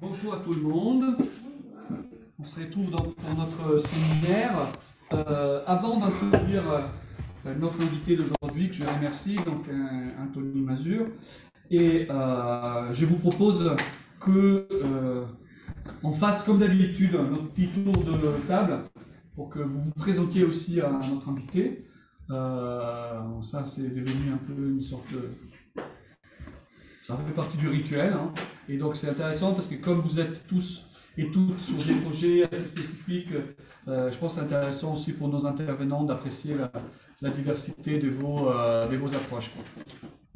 Bonjour à tout le monde. On se retrouve donc pour notre séminaire. Avant d'introduire notre invité d'aujourd'hui, que je remercie, donc Anthony Mazur, et je vous propose que on fasse comme d'habitude notre petit tour de table pour que vous vous présentiez aussi à notre invité. Ça, c'est devenu un peu une sorte de... Ça fait partie du rituel, hein. Et donc c'est intéressant parce que comme vous êtes tous et toutes sur des projets assez spécifiques, je pense que c'est intéressant aussi pour nos intervenants d'apprécier la diversité de vos approches, quoi.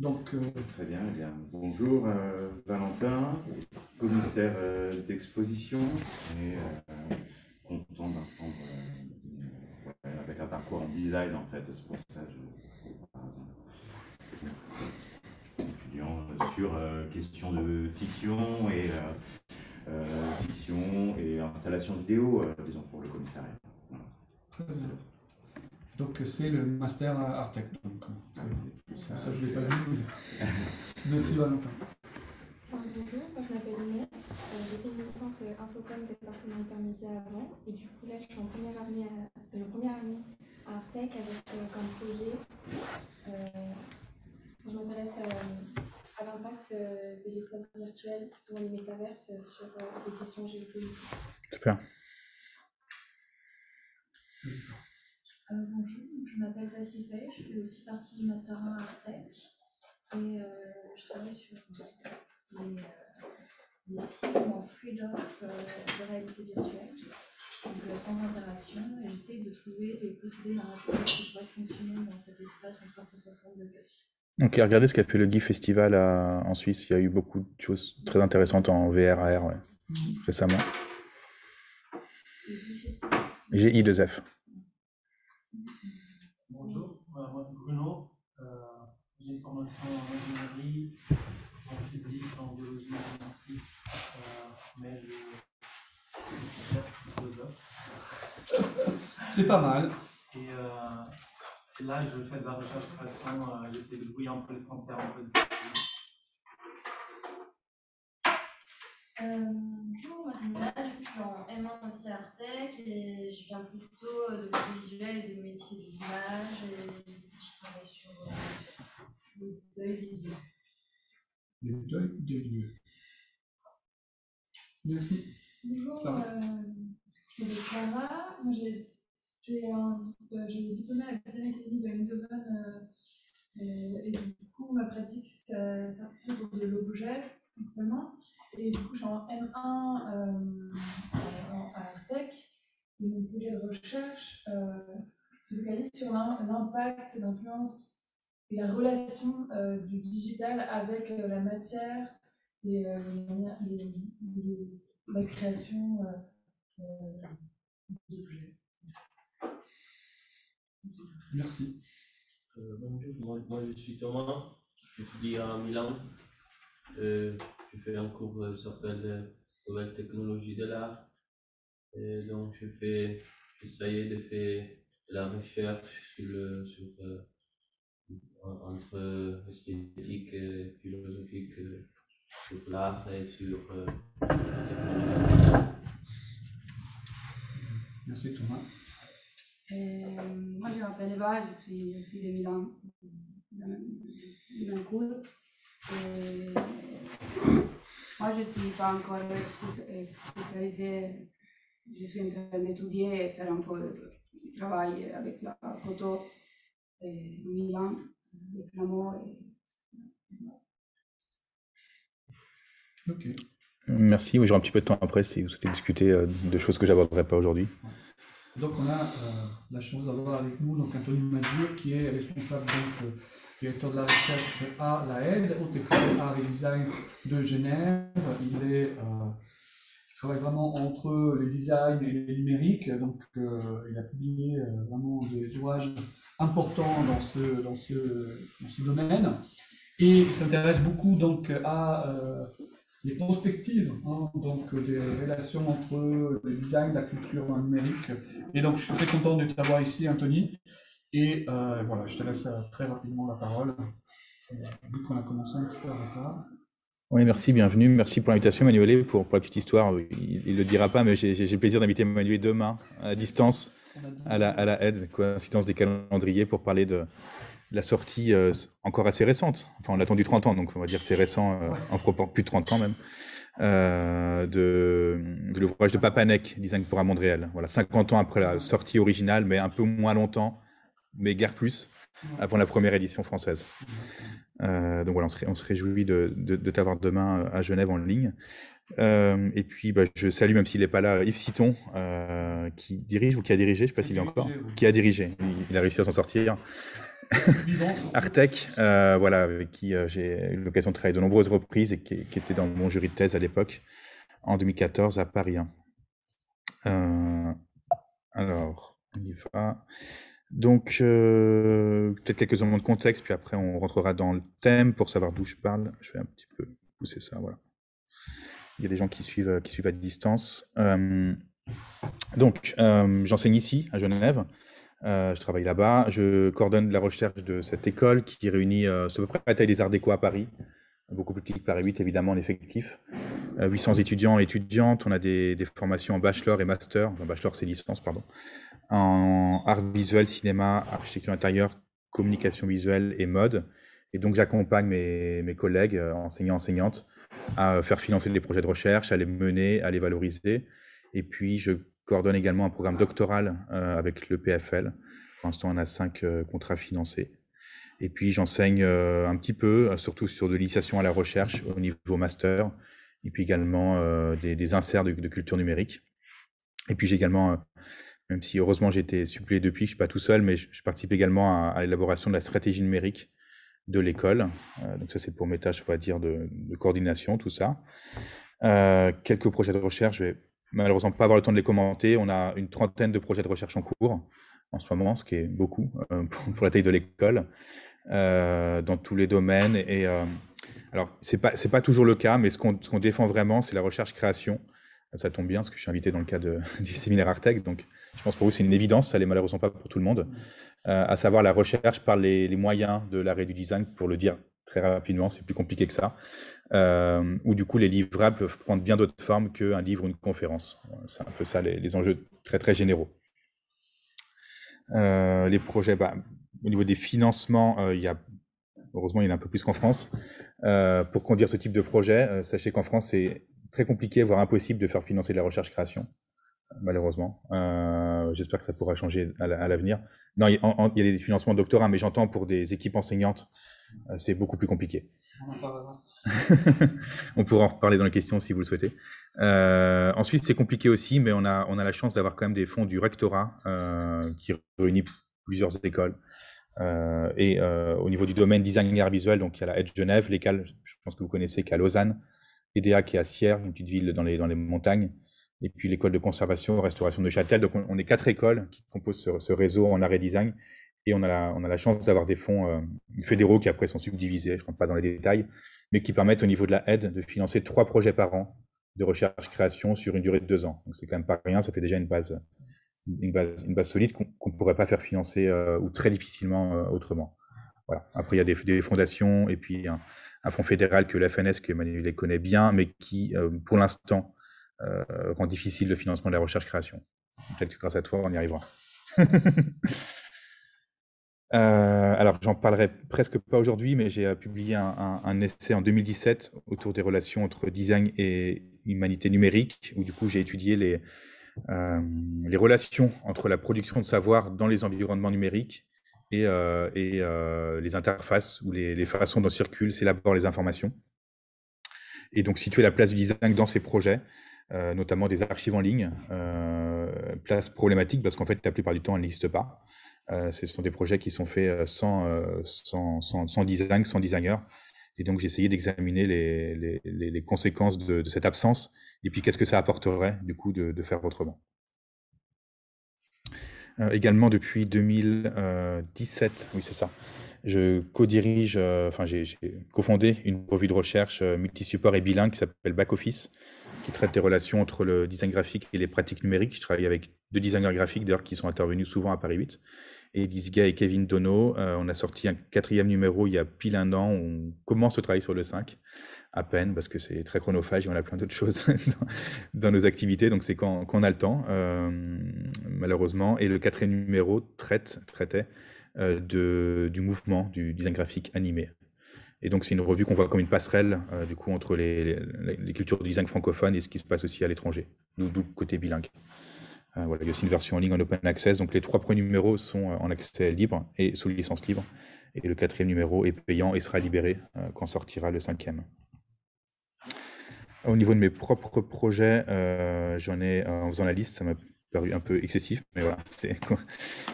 Donc, Très bien, eh bien. Bonjour Valentin, commissaire d'exposition, et content d'apprendre avec un parcours en design en fait, c'est pour ça que étudiant sur questions de fiction et installation vidéo, disons pour le commissariat. Voilà. très bien. Donc c'est le master Artec. Donc, ça je ne l'ai pas vu. Merci Valentin. Bonjour, moi je m'appelle Inès, j'ai fait une licence Infocom département hypermédia avant, et du coup là je suis en première année à Artec avec comme projet, je m'intéresse à l'impact des espaces virtuels, dont les métaverses, sur des questions géopolitiques. Super. Bonjour, je m'appelle Vassifay, je fais aussi partie du Master 1 Artec et je travaille sur les films en fluid-off de réalité virtuelle, donc sans interaction, et j'essaie de trouver des procédés narratifs qui pourraient fonctionner dans cet espace en 360 degrés. Ok, regardez ce qu'a fait le GIF Festival en Suisse. Il y a eu beaucoup de choses très intéressantes en VR, AR, ouais, récemment. GI2F. Bonjour, moi c'est Bruno. J'ai une formation en ingénierie, en physique, en biologie, en informatique, mais je suis philosophe. C'est pas mal. Et là, je fais de la recherche-création, j'essaie de brouiller un peu les frontières entre les disciplines. Bonjour, moi c'est Nina, je suis en M1 aussi à Artec et je viens plutôt de l'audiovisuel et des métiers de l'image et ici je travaille sur le deuil des lieux. Le deuil des lieux. Merci. Bonjour, je m'appelle Clara. Moi, j'ai diplômé à la design academy de Eindhoven et du coup, ma pratique s'articule autour de l'objet principalement. Et du coup, je suis en M1 à Artec. Et mon projet de recherche se focalise sur l'impact, l'influence et la relation du digital avec la matière et la création d'objets. Merci. Bonjour, moi je suis Thomas, j'étudie à Milan. Je fais un cours qui s'appelle Nouvelles technologies de l'art. Et donc j'essaie de faire de la recherche entre esthétique et philosophique sur l'art et sur la technologie. Merci Thomas. Moi je m'appelle Eva, je suis aussi de Milan, du même cours. Moi je ne suis pas encore spécialisée, je suis en train d'étudier et faire un peu de travail avec la photo au Milan, avec Clermont. Ok. Merci, oui, j'aurai un petit peu de temps après si vous souhaitez discuter de choses que je n'aborderai pas aujourd'hui. Donc on a la chance d'avoir avec nous donc Anthony Mazur qui est responsable donc directeur de la recherche à la Haute École Art et Design de Genève. Il travaille vraiment entre le design et le numérique, donc il a publié vraiment des ouvrages importants dans ce domaine et il s'intéresse beaucoup donc à les perspectives, hein, donc des relations entre le design, la culture numérique. Et donc, je suis très content de t'avoir ici, Anthony. Et voilà, je te laisse très rapidement la parole, vu qu'on a commencé un petit peu en retard. Oui, merci, bienvenue. Merci pour l'invitation, Manuel. Pour la petite histoire, il ne le dira pas, mais j'ai le plaisir d'inviter Manuel demain, à distance, à la aide, coïncidence des calendriers, pour parler de la sortie encore assez récente. Enfin, on a attendu 30 ans, donc on va dire que c'est récent, en propos, plus de 30 ans même, de l'ouvrage de Papanek, Design pour un monde réel. Voilà, 50 ans après la sortie originale, mais un peu moins longtemps, mais guère plus, avant la première édition française. Donc voilà, on se réjouit de t'avoir demain à Genève en ligne. Et puis, je salue, même s'il n'est pas là, Yves Citon, qui dirige ou qui a dirigé, je ne sais pas s'il est encore, qui a dirigé, il a réussi à s'en sortir. Artec, voilà, avec qui j'ai eu l'occasion de travailler de nombreuses reprises et qui était dans mon jury de thèse à l'époque, en 2014 à Paris 1. Alors, on y va. Donc, peut-être quelques éléments de contexte, puis après on rentrera dans le thème pour savoir d'où je parle. Je vais un petit peu pousser ça, voilà. Il y a des gens qui suivent à distance. Donc, j'enseigne ici, à Genève. Je travaille là-bas. Je coordonne la recherche de cette école qui réunit, c'est à peu près la taille des Arts Déco à Paris. Beaucoup plus petit que Paris 8, évidemment, en effectif. 800 étudiants et étudiantes. On a des formations en bachelor et master. Enfin, bachelor, c'est licence, pardon. En art visuel, cinéma, architecture intérieure, communication visuelle et mode. Et donc, j'accompagne mes collègues, enseignants, enseignantes, à faire financer les projets de recherche, à les mener, à les valoriser. Et puis, je coordonne également un programme doctoral avec le PFL. Pour l'instant, on a 5 contrats financés. Et puis, j'enseigne un petit peu, surtout sur de l'initiation à la recherche au niveau master. Et puis également des inserts de culture numérique. Et puis, j'ai également... même si heureusement j'ai été suppléé depuis, je ne suis pas tout seul, mais je participe également à l'élaboration de la stratégie numérique de l'école. Donc ça, c'est pour mes tâches, on va dire, de coordination, tout ça. Quelques projets de recherche, je vais malheureusement pas avoir le temps de les commenter. On a une 30aine de projets de recherche en cours en ce moment, ce qui est beaucoup pour la taille de l'école, dans tous les domaines. Et alors, c'est pas toujours le cas, mais ce qu'on défend vraiment, c'est la recherche-création. Ça tombe bien, parce que je suis invité dans le cadre du séminaire Artec, donc je pense pour vous c'est une évidence, ça l'est malheureusement pas pour tout le monde, à savoir la recherche par les moyens de l'art et du design, pour le dire très rapidement, c'est plus compliqué que ça, où du coup les livrables peuvent prendre bien d'autres formes qu'un livre ou une conférence. C'est un peu ça les enjeux très très généraux. Les projets, au niveau des financements, heureusement il y en a un peu plus qu'en France. Pour conduire ce type de projet, sachez qu'en France c'est très compliqué, voire impossible de faire financer de la recherche-création, malheureusement. J'espère que ça pourra changer à l'avenir. Non, il y a des financements de doctorat, mais j'entends pour des équipes enseignantes, c'est beaucoup plus compliqué. On en parlera. On pourra en reparler dans les questions si vous le souhaitez. En Suisse, c'est compliqué aussi, mais on a la chance d'avoir quand même des fonds du rectorat qui réunit plusieurs écoles. Et au niveau du domaine design et art visuel, donc il y a la Edge Genève, l'ECAL, je pense que vous connaissez, qui est à Lausanne, EDA qui est à Sierre, une petite ville dans les montagnes, et puis l'école de conservation et restauration de Châtel. Donc on est 4 écoles qui composent ce réseau en art et design, et on a la chance d'avoir des fonds fédéraux qui après sont subdivisés, je ne rentre pas dans les détails, mais qui permettent au niveau de la aide de financer 3 projets par an de recherche-création sur une durée de 2 ans. Donc c'est quand même pas rien, ça fait déjà une base solide qu'on ne pourrait pas faire financer ou très difficilement autrement. Voilà. Après, il y a des fondations et puis un fonds fédéral que l'FNS, que Emmanuel connaît bien, mais qui, pour l'instant, rend difficile le financement de la recherche-création. Peut-être que grâce à toi, on y arrivera. Alors, j'en parlerai presque pas aujourd'hui, mais j'ai publié un essai en 2017 autour des relations entre design et humanité numérique, où du coup, j'ai étudié les relations entre la production de savoir dans les environnements numériques et les interfaces ou les façons dont circulent, s'élaborent les informations. Et donc, situer la place du design dans ces projets, notamment des archives en ligne, place problématique parce qu'en fait, la plupart du temps, elles n'existent pas. Ce sont des projets qui sont faits sans design, sans designer. Et donc, j'ai essayé d'examiner les conséquences de cette absence et puis qu'est-ce que ça apporterait, du coup, de faire autrement. Également, depuis 2017, oui, c'est ça, je co-dirige, j'ai cofondé une revue de recherche multi-support et bilingue qui s'appelle Back Office, qui traite des relations entre le design graphique et les pratiques numériques. Je travaille avec 2 designers graphiques, d'ailleurs, qui sont intervenus souvent à Paris 8. Élise Gay et Kevin Dono. On a sorti un 4e numéro il y a pile un an. On commence à travailler sur le 5, à peine, parce que c'est très chronophage et on a plein d'autres choses dans nos activités, donc c'est quand on a le temps, malheureusement. Et le 4e numéro traitait du mouvement du design graphique animé. Et donc c'est une revue qu'on voit comme une passerelle du coup entre les cultures de design francophones et ce qui se passe aussi à l'étranger, d'où le côté bilingue. Voilà, il y a aussi une version en ligne en open access, donc les 3 premiers numéros sont en accès libre et sous licence libre, et le 4e numéro est payant et sera libéré quand sortira le 5e. Au niveau de mes propres projets, j'en ai, en faisant la liste, ça m'a paru un peu excessif, mais voilà, c'est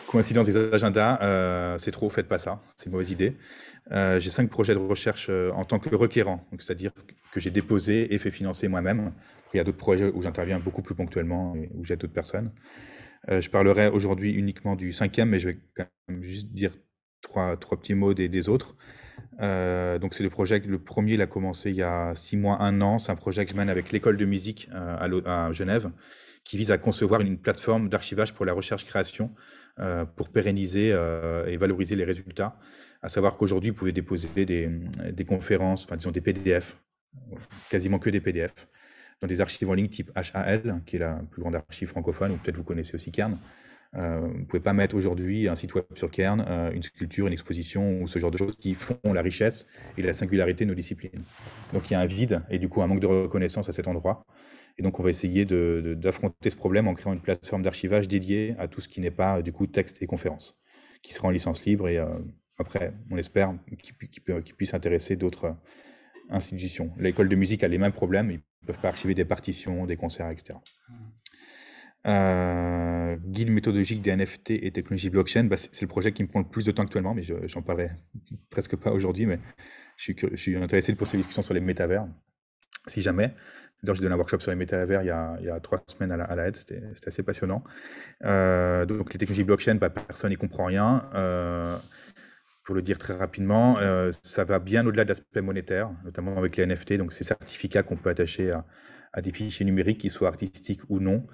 coïncidence des agendas, c'est trop, faites pas ça, c'est une mauvaise idée. J'ai 5 projets de recherche en tant que requérant, c'est-à-dire que j'ai déposé et fait financer moi-même. Il y a d'autres projets où j'interviens beaucoup plus ponctuellement et où j'aide d'autres personnes. Je parlerai aujourd'hui uniquement du 5e, mais je vais quand même juste dire trois petits mots des autres. Donc c'est le premier, il a commencé il y a 6 mois, 1 an. C'est un projet que je mène avec l'école de musique à Genève, qui vise à concevoir une plateforme d'archivage pour la recherche-création, pour pérenniser et valoriser les résultats. À savoir qu'aujourd'hui, vous pouvez déposer des conférences, enfin disons des PDF, quasiment que des PDF, dans des archives en ligne type HAL, qui est la plus grande archive francophone, ou peut-être vous connaissez aussi Cairn. Vous ne pouvez pas mettre aujourd'hui un site web sur Cairn, une sculpture, une exposition ou ce genre de choses qui font la richesse et la singularité de nos disciplines. Donc il y a un vide et du coup un manque de reconnaissance à cet endroit. Et donc on va essayer d'affronter ce problème en créant une plateforme d'archivage dédiée à tout ce qui n'est pas du coup texte et conférences, qui sera en licence libre et après on espère qu'il puisse intéresser d'autres institutions. L'école de musique a les mêmes problèmes, ils ne peuvent pas archiver des partitions, des concerts, etc. Guide méthodologique des NFT et technologie blockchain, c'est le projet qui me prend le plus de temps actuellement, mais j'en parlerai presque pas aujourd'hui, mais je suis intéressé de poursuivre les discussions sur les métavers, si jamais. D'ailleurs, j'ai donné un workshop sur les métavers il y a 3 semaines à la aide, c'était assez passionnant. Donc les technologies blockchain, personne n'y comprend rien. Pour le dire très rapidement, ça va bien au-delà de l'aspect monétaire, notamment avec les NFT, donc ces certificats qu'on peut attacher à des fichiers numériques, qu'ils soient artistiques ou non.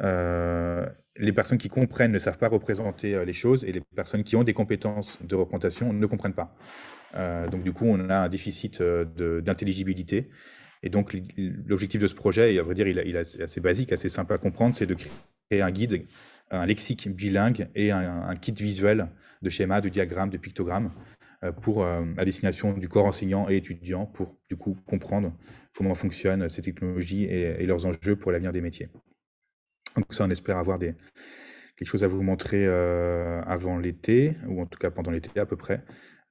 Les personnes qui comprennent ne savent pas représenter les choses, et les personnes qui ont des compétences de représentation ne comprennent pas. Donc du coup, on a un déficit d'intelligibilité. Et donc l'objectif de ce projet, et à vrai dire, il est assez basique, assez simple à comprendre, c'est de créer un guide, un lexique bilingue et un kit visuel de schémas, de diagrammes, de pictogrammes à destination du corps enseignant et étudiant pour du coup comprendre comment fonctionnent ces technologies et leurs enjeux pour l'avenir des métiers. Donc ça, on espère avoir quelque chose à vous montrer avant l'été, ou en tout cas pendant l'été à peu près.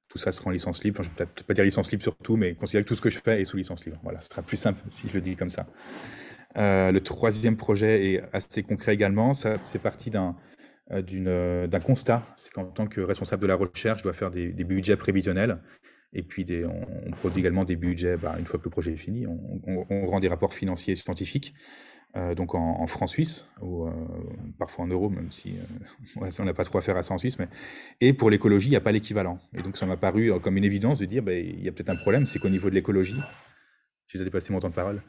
Tout ça sera en licence libre. Enfin, je ne vais peut-être pas dire licence libre surtout, mais considérer que tout ce que je fais est sous licence libre. Voilà, ce sera plus simple si je le dis comme ça. Le 3e projet est assez concret également. C'est parti d'un constat. C'est qu'en tant que responsable de la recherche, je dois faire des budgets prévisionnels. Et puis, on produit également des budgets, une fois que le projet est fini. On rend des rapports financiers et scientifiques, donc en francs suisses, ou parfois en euros, même si on n'a pas trop à faire à ça en Suisse. Et pour l'écologie, il n'y a pas l'équivalent. Et donc, ça m'a paru comme une évidence de dire, il y a peut-être un problème, c'est qu'au niveau de l'écologie, j'ai déjà dépassé mon temps de parole.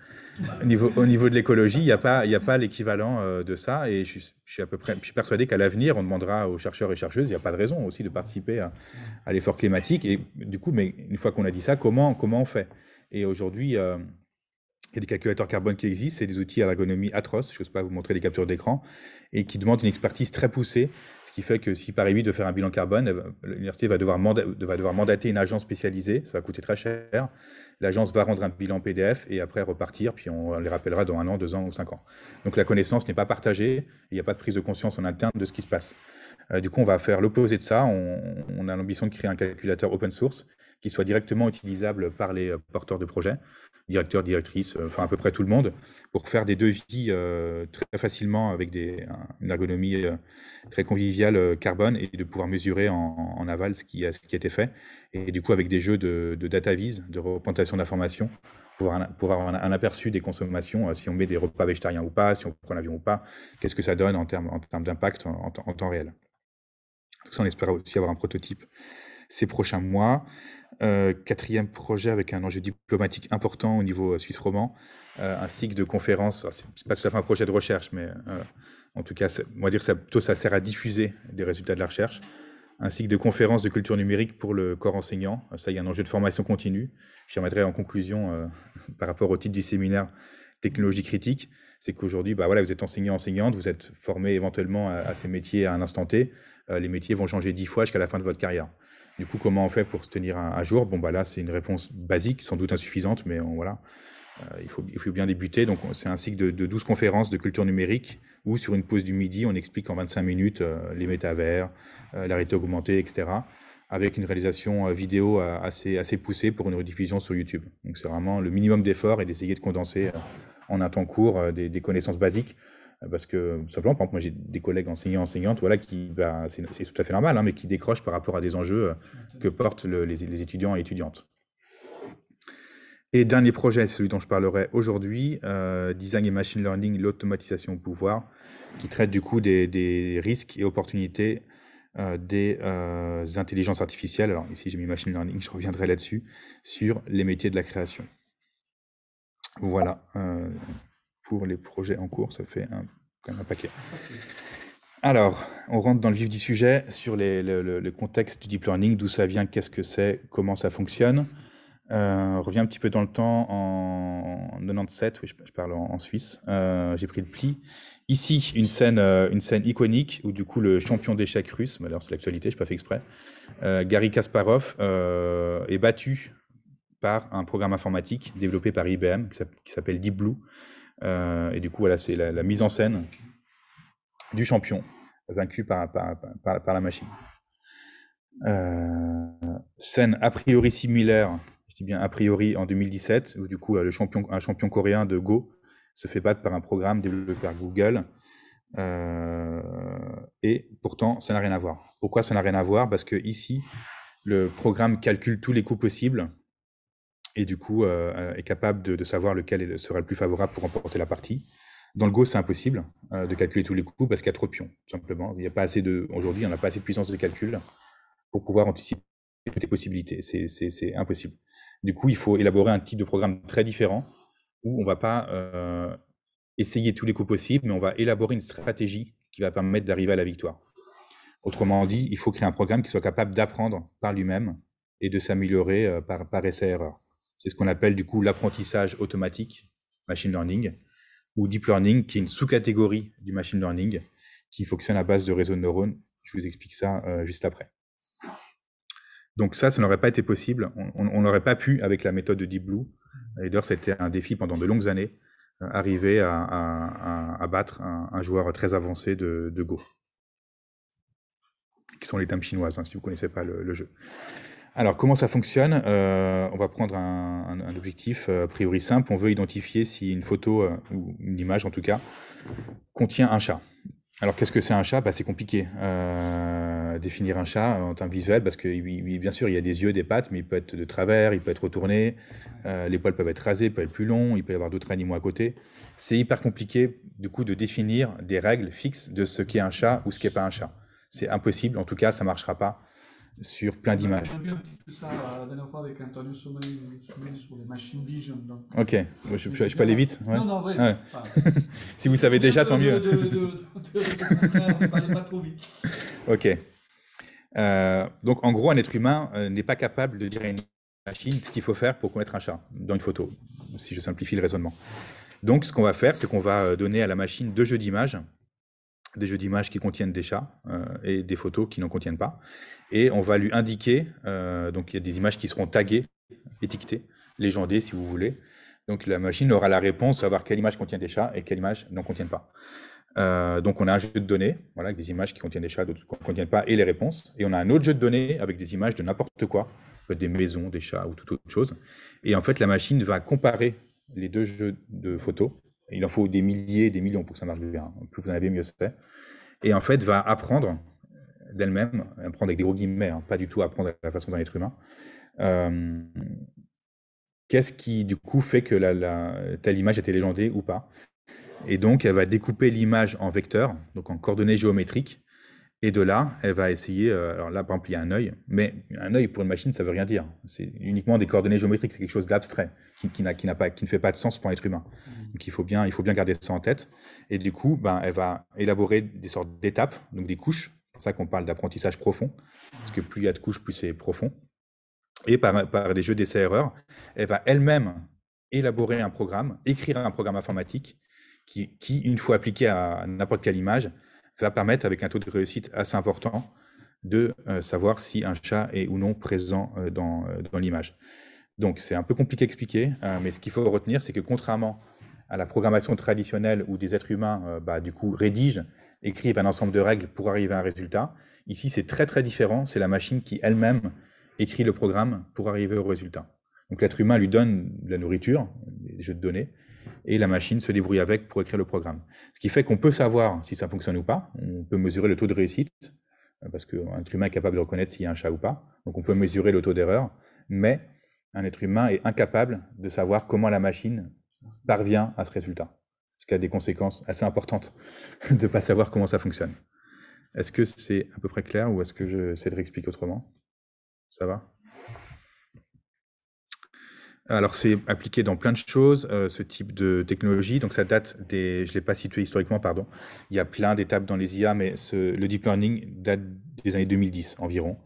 Au niveau de l'écologie, il n'y a pas l'équivalent de ça. Et je suis persuadé qu'à l'avenir, on demandera aux chercheurs et chercheuses, il n'y a pas de raison aussi de participer à l'effort climatique. Et du coup, mais une fois qu'on a dit ça, comment on fait? Et aujourd'hui, il y a des calculateurs carbone qui existent, c'est des outils à l'ergonomie atroce, je n'ose pas vous montrer des captures d'écran, et qui demandent une expertise très poussée, ce qui fait que si Paris 8 de faire un bilan carbone, l'université va devoir mandater une agence spécialisée, ça va coûter très cher. L'agence va rendre un bilan PDF et après repartir, puis on les rappellera dans 1 an, 2 ans ou 5 ans. Donc la connaissance n'est pas partagée, il n'y a pas de prise de conscience en interne de ce qui se passe. Du coup, on va faire l'opposé de ça. On a l'ambition de créer un calculateur open source qui soit directement utilisable par les porteurs de projets, directeurs, directrices, enfin à peu près tout le monde, pour faire des devis très facilement avec une ergonomie très conviviale carbone et de pouvoir mesurer en aval ce qui a été fait. Et du coup, avec des jeux de data vise, de représentation d'informations, pour avoir un aperçu des consommations, si on met des repas végétariens ou pas, si on prend l'avion ou pas, qu'est-ce que ça donne en termes d'impact en temps réel. Donc ça, on espère aussi avoir un prototype ces prochains mois. Quatrième projet avec un enjeu diplomatique important au niveau suisse romand, un cycle de conférences. C'est pas tout à fait un projet de recherche, mais en tout cas, on va dire que plutôt ça sert à diffuser des résultats de la recherche. Un cycle de conférences de culture numérique pour le corps enseignant. Ça, il y a un enjeu de formation continue. J'aimerais en conclusion, par rapport au titre du séminaire Technologie critique, c'est qu'aujourd'hui, voilà, vous êtes enseignant-enseignante, vous êtes formé éventuellement à ces métiers à un instant T. Les métiers vont changer 10 fois jusqu'à la fin de votre carrière. Du coup, comment on fait pour se tenir à jour? Bon, là, c'est une réponse basique, sans doute insuffisante, mais voilà. Il faut bien débuter. Donc, c'est un cycle de 12 conférences de culture numérique où, sur une pause du midi, on explique en 25 minutes les métavers, la réalité augmentée, etc., avec une réalisation vidéo assez poussée pour une rediffusion sur YouTube. Donc, c'est vraiment le minimum d'effort et d'essayer de condenser en un temps court des connaissances basiques. Parce que, simplement, par exemple, moi, j'ai des collègues enseignantes, voilà, c'est tout à fait normal, hein, mais qui décrochent par rapport à des enjeux que portent les étudiants et étudiantes. Et dernier projet, celui dont je parlerai aujourd'hui, Design et Machine Learning, l'automatisation au pouvoir, qui traite du coup des risques et opportunités des intelligences artificielles. Alors ici, j'ai mis Machine Learning, je reviendrai là-dessus, sur les métiers de la création. Voilà, pour les projets en cours, ça fait quand même un paquet. Alors, on rentre dans le vif du sujet, sur le contexte du deep learning, d'où ça vient, qu'est-ce que c'est, comment ça fonctionne. On revient un petit peu dans le temps, en 97, oui, je parle en Suisse, j'ai pris le pli. Ici, une scène iconique où du coup le champion d'échecs russe, alors c'est l'actualité, je n'ai pas fait exprès, Garry Kasparov est battu par un programme informatique développé par IBM qui s'appelle Deep Blue. Et du coup, voilà, c'est la mise en scène du champion vaincu par la machine. Scène a priori similaire, je dis bien a priori, en 2017, où du coup un champion coréen de Go se fait battre par un programme développé par Google. Et pourtant, ça n'a rien à voir. Pourquoi ça n'a rien à voir? Parce que ici, le programme calcule tous les coups possibles et du coup est capable de savoir lequel sera le plus favorable pour remporter la partie. Dans le Go, c'est impossible de calculer tous les coups parce qu'il y a trop de pions, tout simplement. Aujourd'hui, on n'a pas assez de puissance de calcul pour pouvoir anticiper toutes les possibilités. C'est impossible. Du coup, il faut élaborer un type de programme très différent où on ne va pas essayer tous les coups possibles, mais on va élaborer une stratégie qui va permettre d'arriver à la victoire. Autrement dit, il faut créer un programme qui soit capable d'apprendre par lui-même et de s'améliorer par essai-erreur. C'est ce qu'on appelle du coup l'apprentissage automatique, machine learning, ou deep learning, qui est une sous-catégorie du machine learning, qui fonctionne à base de réseaux de neurones. Je vous explique ça juste après. Donc ça n'aurait pas été possible, on n'aurait pas pu avec la méthode de Deep Blue, et d'ailleurs c'était un défi pendant de longues années, arriver à battre un joueur très avancé de Go, qui sont les dames chinoises, hein, si vous ne connaissez pas le jeu. Alors comment ça fonctionne? On va prendre un objectif a priori simple, on veut identifier si une photo, ou une image en tout cas, contient un chat. Alors, qu'est-ce que c'est un chat? C'est compliqué. Définir un chat en termes visuels, parce que bien sûr, il y a des yeux, des pattes, mais il peut être de travers, il peut être retourné, les poils peuvent être rasés, peuvent être plus longs, il peut y avoir d'autres animaux à côté. C'est hyper compliqué, du coup, de définir des règles fixes de ce qu'est un chat ou ce qu'est pas un chat. C'est impossible, en tout cas, ça ne marchera pas sur plein d'images. On a vu un petit peu ça la dernière fois avec Antonio Sommeil sur les machine vision. Donc. Ok, je peux aller vite, ouais. Non, oui. Ouais. Si vous savez déjà, tant mieux. Pas trop vite. Ok. Donc, en gros, un être humain n'est pas capable de dire à une machine ce qu'il faut faire pour connaître un chat dans une photo, si je simplifie le raisonnement. Donc, ce qu'on va faire, c'est qu'on va donner à la machine des jeux d'images qui contiennent des chats et des photos qui n'en contiennent pas. Et on va lui indiquer, donc il y a des images qui seront taguées, étiquetées, légendées si vous voulez. Donc la machine aura la réponse, savoir quelle image contient des chats et quelle image n'en contiennent pas. Donc on a un jeu de données, voilà, avec des images qui contiennent des chats, d'autres qui n'en contiennent pas, et les réponses. Et on a un autre jeu de données avec des images de n'importe quoi, peut-être des maisons, des chats ou toute autre chose. Et en fait, la machine va comparer les deux jeux de photos. Il en faut des milliers, des millions pour que ça marche bien. Plus vous en avez, mieux c'est. Et en fait, va apprendre d'elle-même, apprendre avec des gros guillemets, hein, pas du tout apprendre à la façon d'un être humain. Qu'est-ce qui, du coup, fait que telle image était légendée ou pas? Et donc, elle va découper l'image en vecteurs, donc en coordonnées géométriques, Et de là, elle va essayer, alors là, par exemple, il y a un œil, mais un œil pour une machine, ça veut rien dire. C'est uniquement des coordonnées géométriques, c'est quelque chose d'abstrait, qui ne fait pas de sens pour un être humain. Donc il faut bien garder ça en tête. Et du coup, ben, elle va élaborer des sortes d'étapes, donc des couches. C'est pour ça qu'on parle d'apprentissage profond, parce que plus il y a de couches, plus c'est profond. Et par des jeux d'essais-erreurs, elle va elle-même élaborer un programme, écrire un programme informatique qui, une fois appliqué à n'importe quelle image, va permettre, avec un taux de réussite assez important, de savoir si un chat est ou non présent dans l'image. Donc c'est un peu compliqué à expliquer, mais ce qu'il faut retenir, c'est que contrairement à la programmation traditionnelle où des êtres humains du coup rédigent, écrivent un ensemble de règles pour arriver à un résultat, ici c'est très très différent, c'est la machine qui elle-même écrit le programme pour arriver au résultat. Donc l'être humain lui donne de la nourriture, des jeux de données, et la machine se débrouille avec pour écrire le programme. Ce qui fait qu'on peut savoir si ça fonctionne ou pas, on peut mesurer le taux de réussite, parce qu'un être humain est capable de reconnaître s'il y a un chat ou pas, donc on peut mesurer le taux d'erreur, mais un être humain est incapable de savoir comment la machine parvient à ce résultat, ce qui a des conséquences assez importantes de ne pas savoir comment ça fonctionne. Est-ce que c'est à peu près clair ou est-ce que j'essaie de réexpliquer autrement? Ça va? Alors, c'est appliqué dans plein de choses, ce type de technologie. Donc, ça date je ne l'ai pas situé historiquement, pardon. Il y a plein d'étapes dans les IA, mais le deep learning date des années 2010 environ.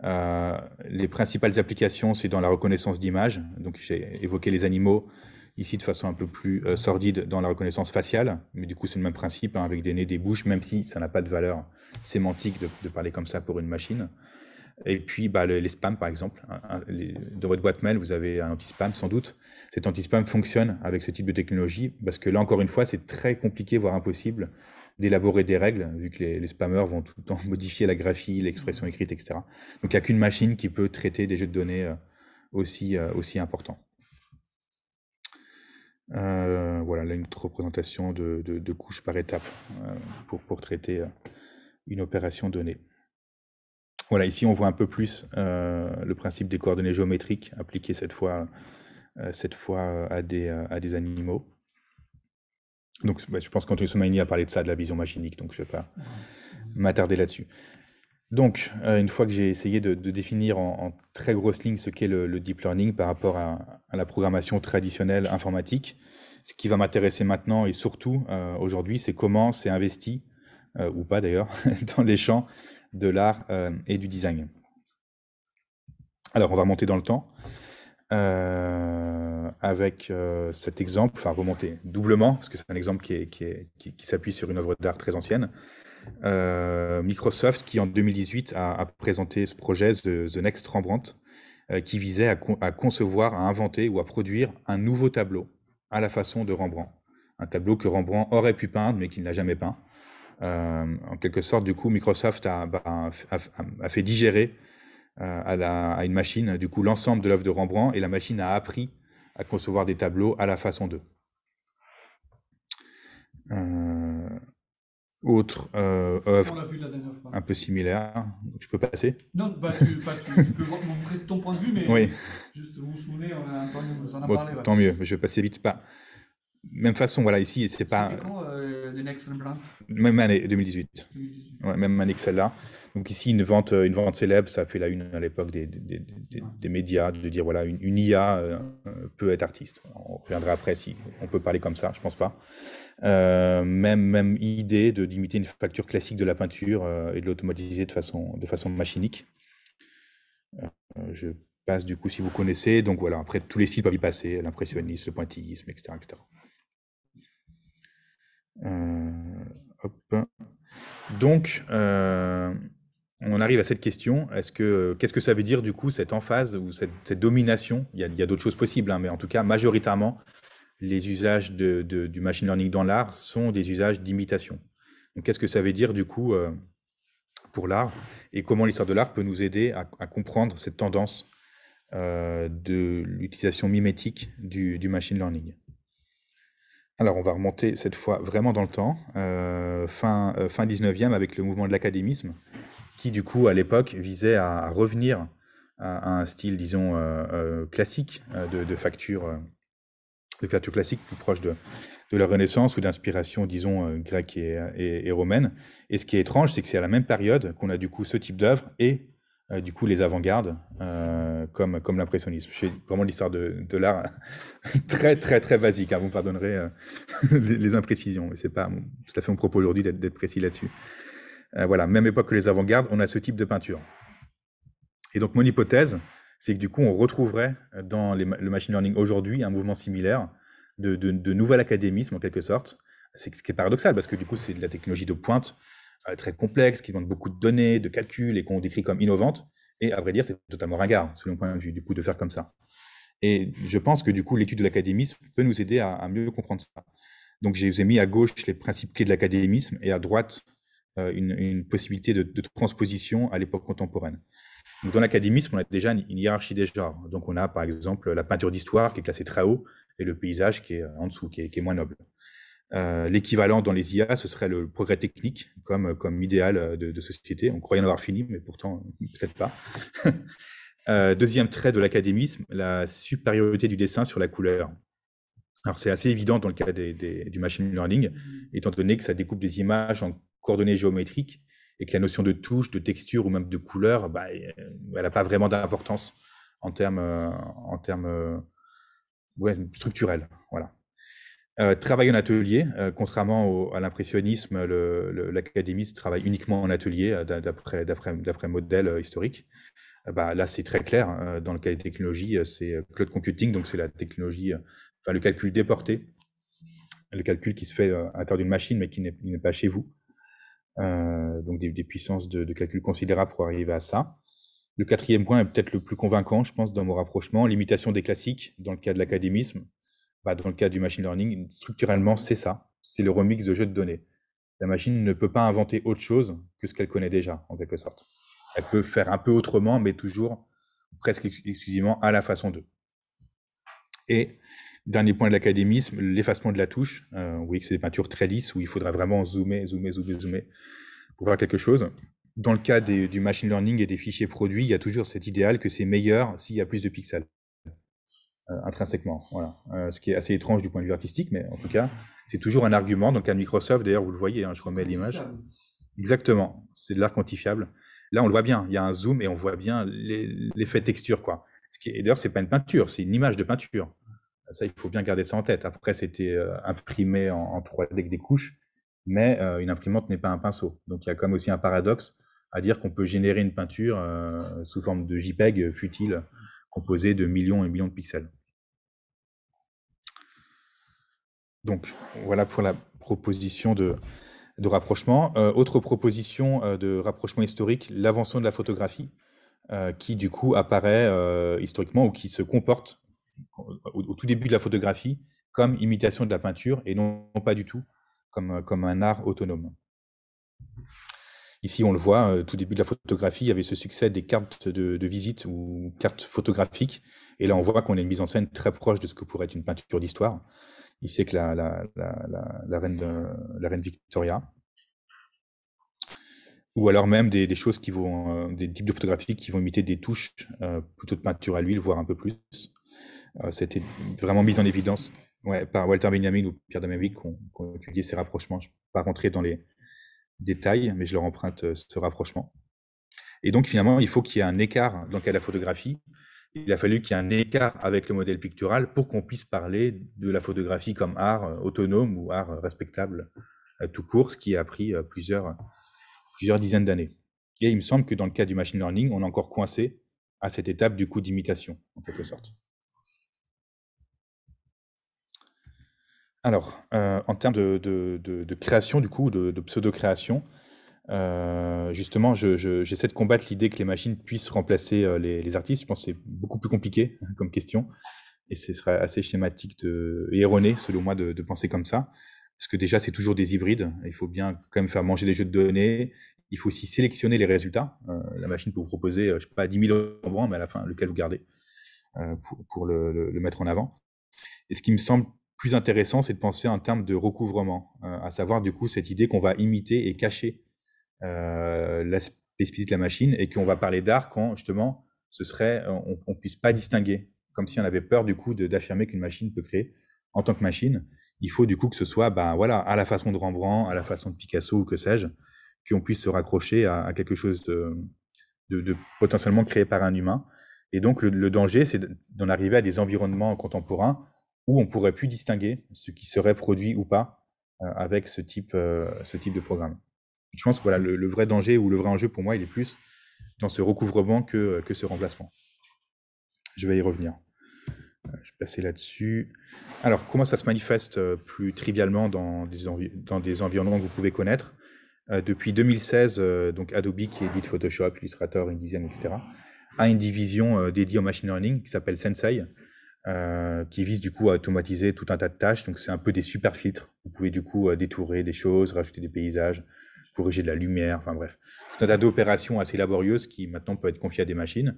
Les principales applications, c'est dans la reconnaissance d'images. Donc, j'ai évoqué les animaux ici de façon un peu plus sordide dans la reconnaissance faciale. Mais du coup, c'est le même principe, hein, avec des nez, des bouches, même si ça n'a pas de valeur sémantique de parler comme ça pour une machine. Et puis, les spams, par exemple. Dans votre boîte mail, vous avez un anti-spam, sans doute. Cet anti-spam fonctionne avec ce type de technologie, parce que là, encore une fois, c'est très compliqué, voire impossible, d'élaborer des règles, vu que les spammers vont tout le temps modifier la graphie, l'expression écrite, etc. Donc, il n'y a qu'une machine qui peut traiter des jeux de données aussi importants. Voilà, là, une autre représentation de couches par étape pour traiter une opération donnée. Voilà, ici on voit un peu plus le principe des coordonnées géométriques appliquées cette fois à des animaux. Donc je pense qu'Antonio Somaini a parlé de ça, de la vision machinique, donc je ne vais pas m'attarder là-dessus. Donc, une fois que j'ai essayé de définir en très grosses lignes ce qu'est le deep learning par rapport à la programmation traditionnelle informatique, ce qui va m'intéresser maintenant et surtout aujourd'hui, c'est comment c'est investi, ou pas d'ailleurs, dans les champs de l'art et du design. Alors, on va remonter dans le temps avec cet exemple, enfin remonter doublement, parce que c'est un exemple qui s'appuie sur une œuvre d'art très ancienne. Microsoft qui en 2018 a présenté ce projet, The Next Rembrandt, qui visait à concevoir, à inventer ou à produire un nouveau tableau à la façon de Rembrandt. Un tableau que Rembrandt aurait pu peindre, mais qu'il n'a jamais peint. En quelque sorte, du coup, Microsoft a fait digérer à une machine, du coup, l'ensemble de l'œuvre de Rembrandt, et la machine a appris à concevoir des tableaux à la façon d'eux. Autre œuvre un peu similaire. Je peux passer? Non, tu peux montrer ton point de vue, mais oui. Juste vous vous souvenez, Antonio nous en a bon, parlé. Tant mieux, je vais passer vite. Même façon, voilà, ici, c'est pas... C'était quand, The Next Rembrandt? Même année, 2018. Ouais, même année que celle-là. Donc ici, une vente célèbre, ça a fait la une à l'époque des médias, de dire, voilà, une IA peut être artiste. On reviendra après si on peut parler comme ça, je pense pas. Même idée d'imiter une facture classique de la peinture et de l'automatiser de façon machinique. Je passe du coup si vous connaissez. Donc voilà, après tous les styles peuvent y passer, l'impressionnisme, le pointillisme, etc. Donc, on arrive à cette question. Qu'est-ce que ça veut dire du coup cette emphase ou cette domination? Il y a d'autres choses possibles, hein, mais en tout cas, majoritairement, les usages du machine learning dans l'art sont des usages d'imitation. Donc, qu'est-ce que ça veut dire du coup pour l'art et comment l'histoire de l'art peut nous aider à comprendre cette tendance de l'utilisation mimétique du machine learning? Alors, on va remonter cette fois vraiment dans le temps, fin 19e avec le mouvement de l'académisme, qui du coup à l'époque visait à revenir à un style, disons, classique de facture créature classique plus proche de la Renaissance ou d'inspiration, disons, grecque et romaine. Et ce qui est étrange, c'est que c'est à la même période qu'on a du coup ce type d'œuvre et du coup les avant-gardes comme l'impressionnisme. Je fais vraiment l'histoire de l'art très très très basique, hein, vous me pardonnerez les imprécisions, mais c'est pas tout à fait mon propos aujourd'hui d'être précis là-dessus. Voilà, même époque que les avant-gardes, on a ce type de peinture. Et donc mon hypothèse, c'est que du coup on retrouverait dans le machine learning aujourd'hui un mouvement similaire de nouvel académisme en quelque sorte. C'est ce qui est paradoxal parce que du coup c'est de la technologie de pointe très complexe, qui demande beaucoup de données, de calculs et qu'on décrit comme innovante. Et à vrai dire, c'est totalement ringard, selon mon point de vue, du coup, de faire comme ça. Et je pense que du coup, l'étude de l'académisme peut nous aider à mieux comprendre ça. Donc, je vous ai mis à gauche les principes clés de l'académisme et à droite une possibilité de transposition à l'époque contemporaine. Donc, dans l'académisme, on a déjà une hiérarchie des genres. Donc, on a par exemple la peinture d'histoire qui est classée très haut et le paysage qui est en dessous, qui est moins noble. L'équivalent dans les IA, ce serait le progrès technique comme idéal de société. On croyait en avoir fini, mais pourtant, peut-être pas. Deuxième trait de l'académisme, la supériorité du dessin sur la couleur. Alors, c'est assez évident dans le cas du machine learning, étant donné que ça découpe des images en coordonnées géométriques et que la notion de touche, de texture ou même de couleur, elle n'a pas vraiment d'importance en termes structurels. Voilà. Travail en atelier, contrairement à l'impressionnisme, l'académisme travaille uniquement en atelier d'après modèle historique. Là, c'est très clair. Dans le cas des technologies, c'est cloud computing, donc c'est la technologie, le calcul déporté, le calcul qui se fait à l'intérieur d'une machine, mais qui n'est pas chez vous. Donc des puissances de calcul considérables pour arriver à ça. Le quatrième point est peut-être le plus convaincant, je pense, dans mon rapprochement, l'imitation des classiques, dans le cas de l'académisme. Dans le cas du machine learning, structurellement, c'est ça. C'est le remix de jeux de données. La machine ne peut pas inventer autre chose que ce qu'elle connaît déjà, en quelque sorte. Elle peut faire un peu autrement, mais toujours presque exclusivement à la façon d'eux. Et dernier point de l'académisme, l'effacement de la touche. Vous voyez que c'est des peintures très lisses où il faudra vraiment zoomer pour voir quelque chose. Dans le cas du machine learning et des fichiers produits, il y a toujours cet idéal que c'est meilleur s'il y a plus de pixels. Intrinsèquement, voilà. Ce qui est assez étrange du point de vue artistique, mais en tout cas, c'est toujours un argument. Dans le cas de Microsoft, d'ailleurs, vous le voyez, je remets l'image. Exactement, c'est de l'art quantifiable. Là, on le voit bien, il y a un zoom et on voit bien l'effet texture, quoi. Et d'ailleurs, c'est pas une peinture, c'est une image de peinture. Ça, il faut bien garder ça en tête. Après, c'était imprimé en 3D avec des couches, mais une imprimante n'est pas un pinceau. Donc, il y a comme aussi un paradoxe à dire qu'on peut générer une peinture sous forme de JPEG futile, composée de millions et millions de pixels. Donc, voilà pour la proposition de rapprochement. Autre proposition de rapprochement historique, l'invention de la photographie, qui du coup apparaît historiquement ou qui se comporte au tout début de la photographie comme imitation de la peinture et non pas du tout comme un art autonome. Ici, on le voit, tout début de la photographie, il y avait ce succès des cartes de visite ou cartes photographiques. Et là, on voit qu'on a une mise en scène très proche de ce que pourrait être une peinture d'histoire. Ici, avec la reine Victoria. Ou alors même des choses qui vont, des types de photographies qui vont imiter des touches plutôt de peinture à l'huile, voire un peu plus. C'était vraiment mis en évidence par Walter Benjamin ou Pierre Demavic qui ont étudié ces rapprochements. Je ne vais pas rentrer dans les détails, mais je leur emprunte ce rapprochement. Et donc, finalement, il faut qu'il y ait un écart dans le cas de la photographie. Il a fallu qu'il y ait un écart avec le modèle pictural pour qu'on puisse parler de la photographie comme art autonome ou art respectable tout court, ce qui a pris plusieurs dizaines d'années. Et il me semble que dans le cas du machine learning, on est encore coincé à cette étape du coup d'imitation, en quelque sorte. Alors, en termes de création, du coup, de pseudo-création, justement, j'essaie de combattre l'idée que les machines puissent remplacer les artistes. Je pense que c'est beaucoup plus compliqué comme question, et ce serait assez schématique et erroné, selon moi, de penser comme ça, parce que déjà, c'est toujours des hybrides. Il faut bien quand même faire manger des jeux de données. Il faut aussi sélectionner les résultats. La machine peut vous proposer, je ne sais pas, 10 000 embranches, mais à la fin, lequel vous gardez pour le mettre en avant. Et ce qui me semble plus intéressant, c'est de penser en termes de recouvrement, à savoir du coup cette idée qu'on va imiter et cacher la spécificité de la machine et qu'on va parler d'art quand justement on ne puisse pas distinguer, comme si on avait peur du coup d'affirmer qu'une machine peut créer en tant que machine, il faut du coup que ce soit voilà, à la façon de Rembrandt, à la façon de Picasso ou que sais-je, qu'on puisse se raccrocher à quelque chose de potentiellement créé par un humain. Et donc le danger, c'est d'en arriver à des environnements contemporains où on pourrait plus distinguer ce qui serait produit ou pas avec ce type de programme. Je pense que voilà, le vrai danger ou le vrai enjeu pour moi, il est plus dans ce recouvrement que ce remplacement. Je vais y revenir. Je vais passer là-dessus. Alors, comment ça se manifeste plus trivialement dans des environnements que vous pouvez connaître? Depuis 2016, donc Adobe, qui édite Photoshop, Illustrator, InDesign, etc., a une division dédiée au machine learning qui s'appelle Sensei, qui vise du coup à automatiser tout un tas de tâches. Donc, c'est un peu des super filtres. Vous pouvez du coup détourer des choses, rajouter des paysages, corriger de la lumière, enfin bref. Tout un tas d'opérations assez laborieuses qui maintenant peuvent être confiées à des machines.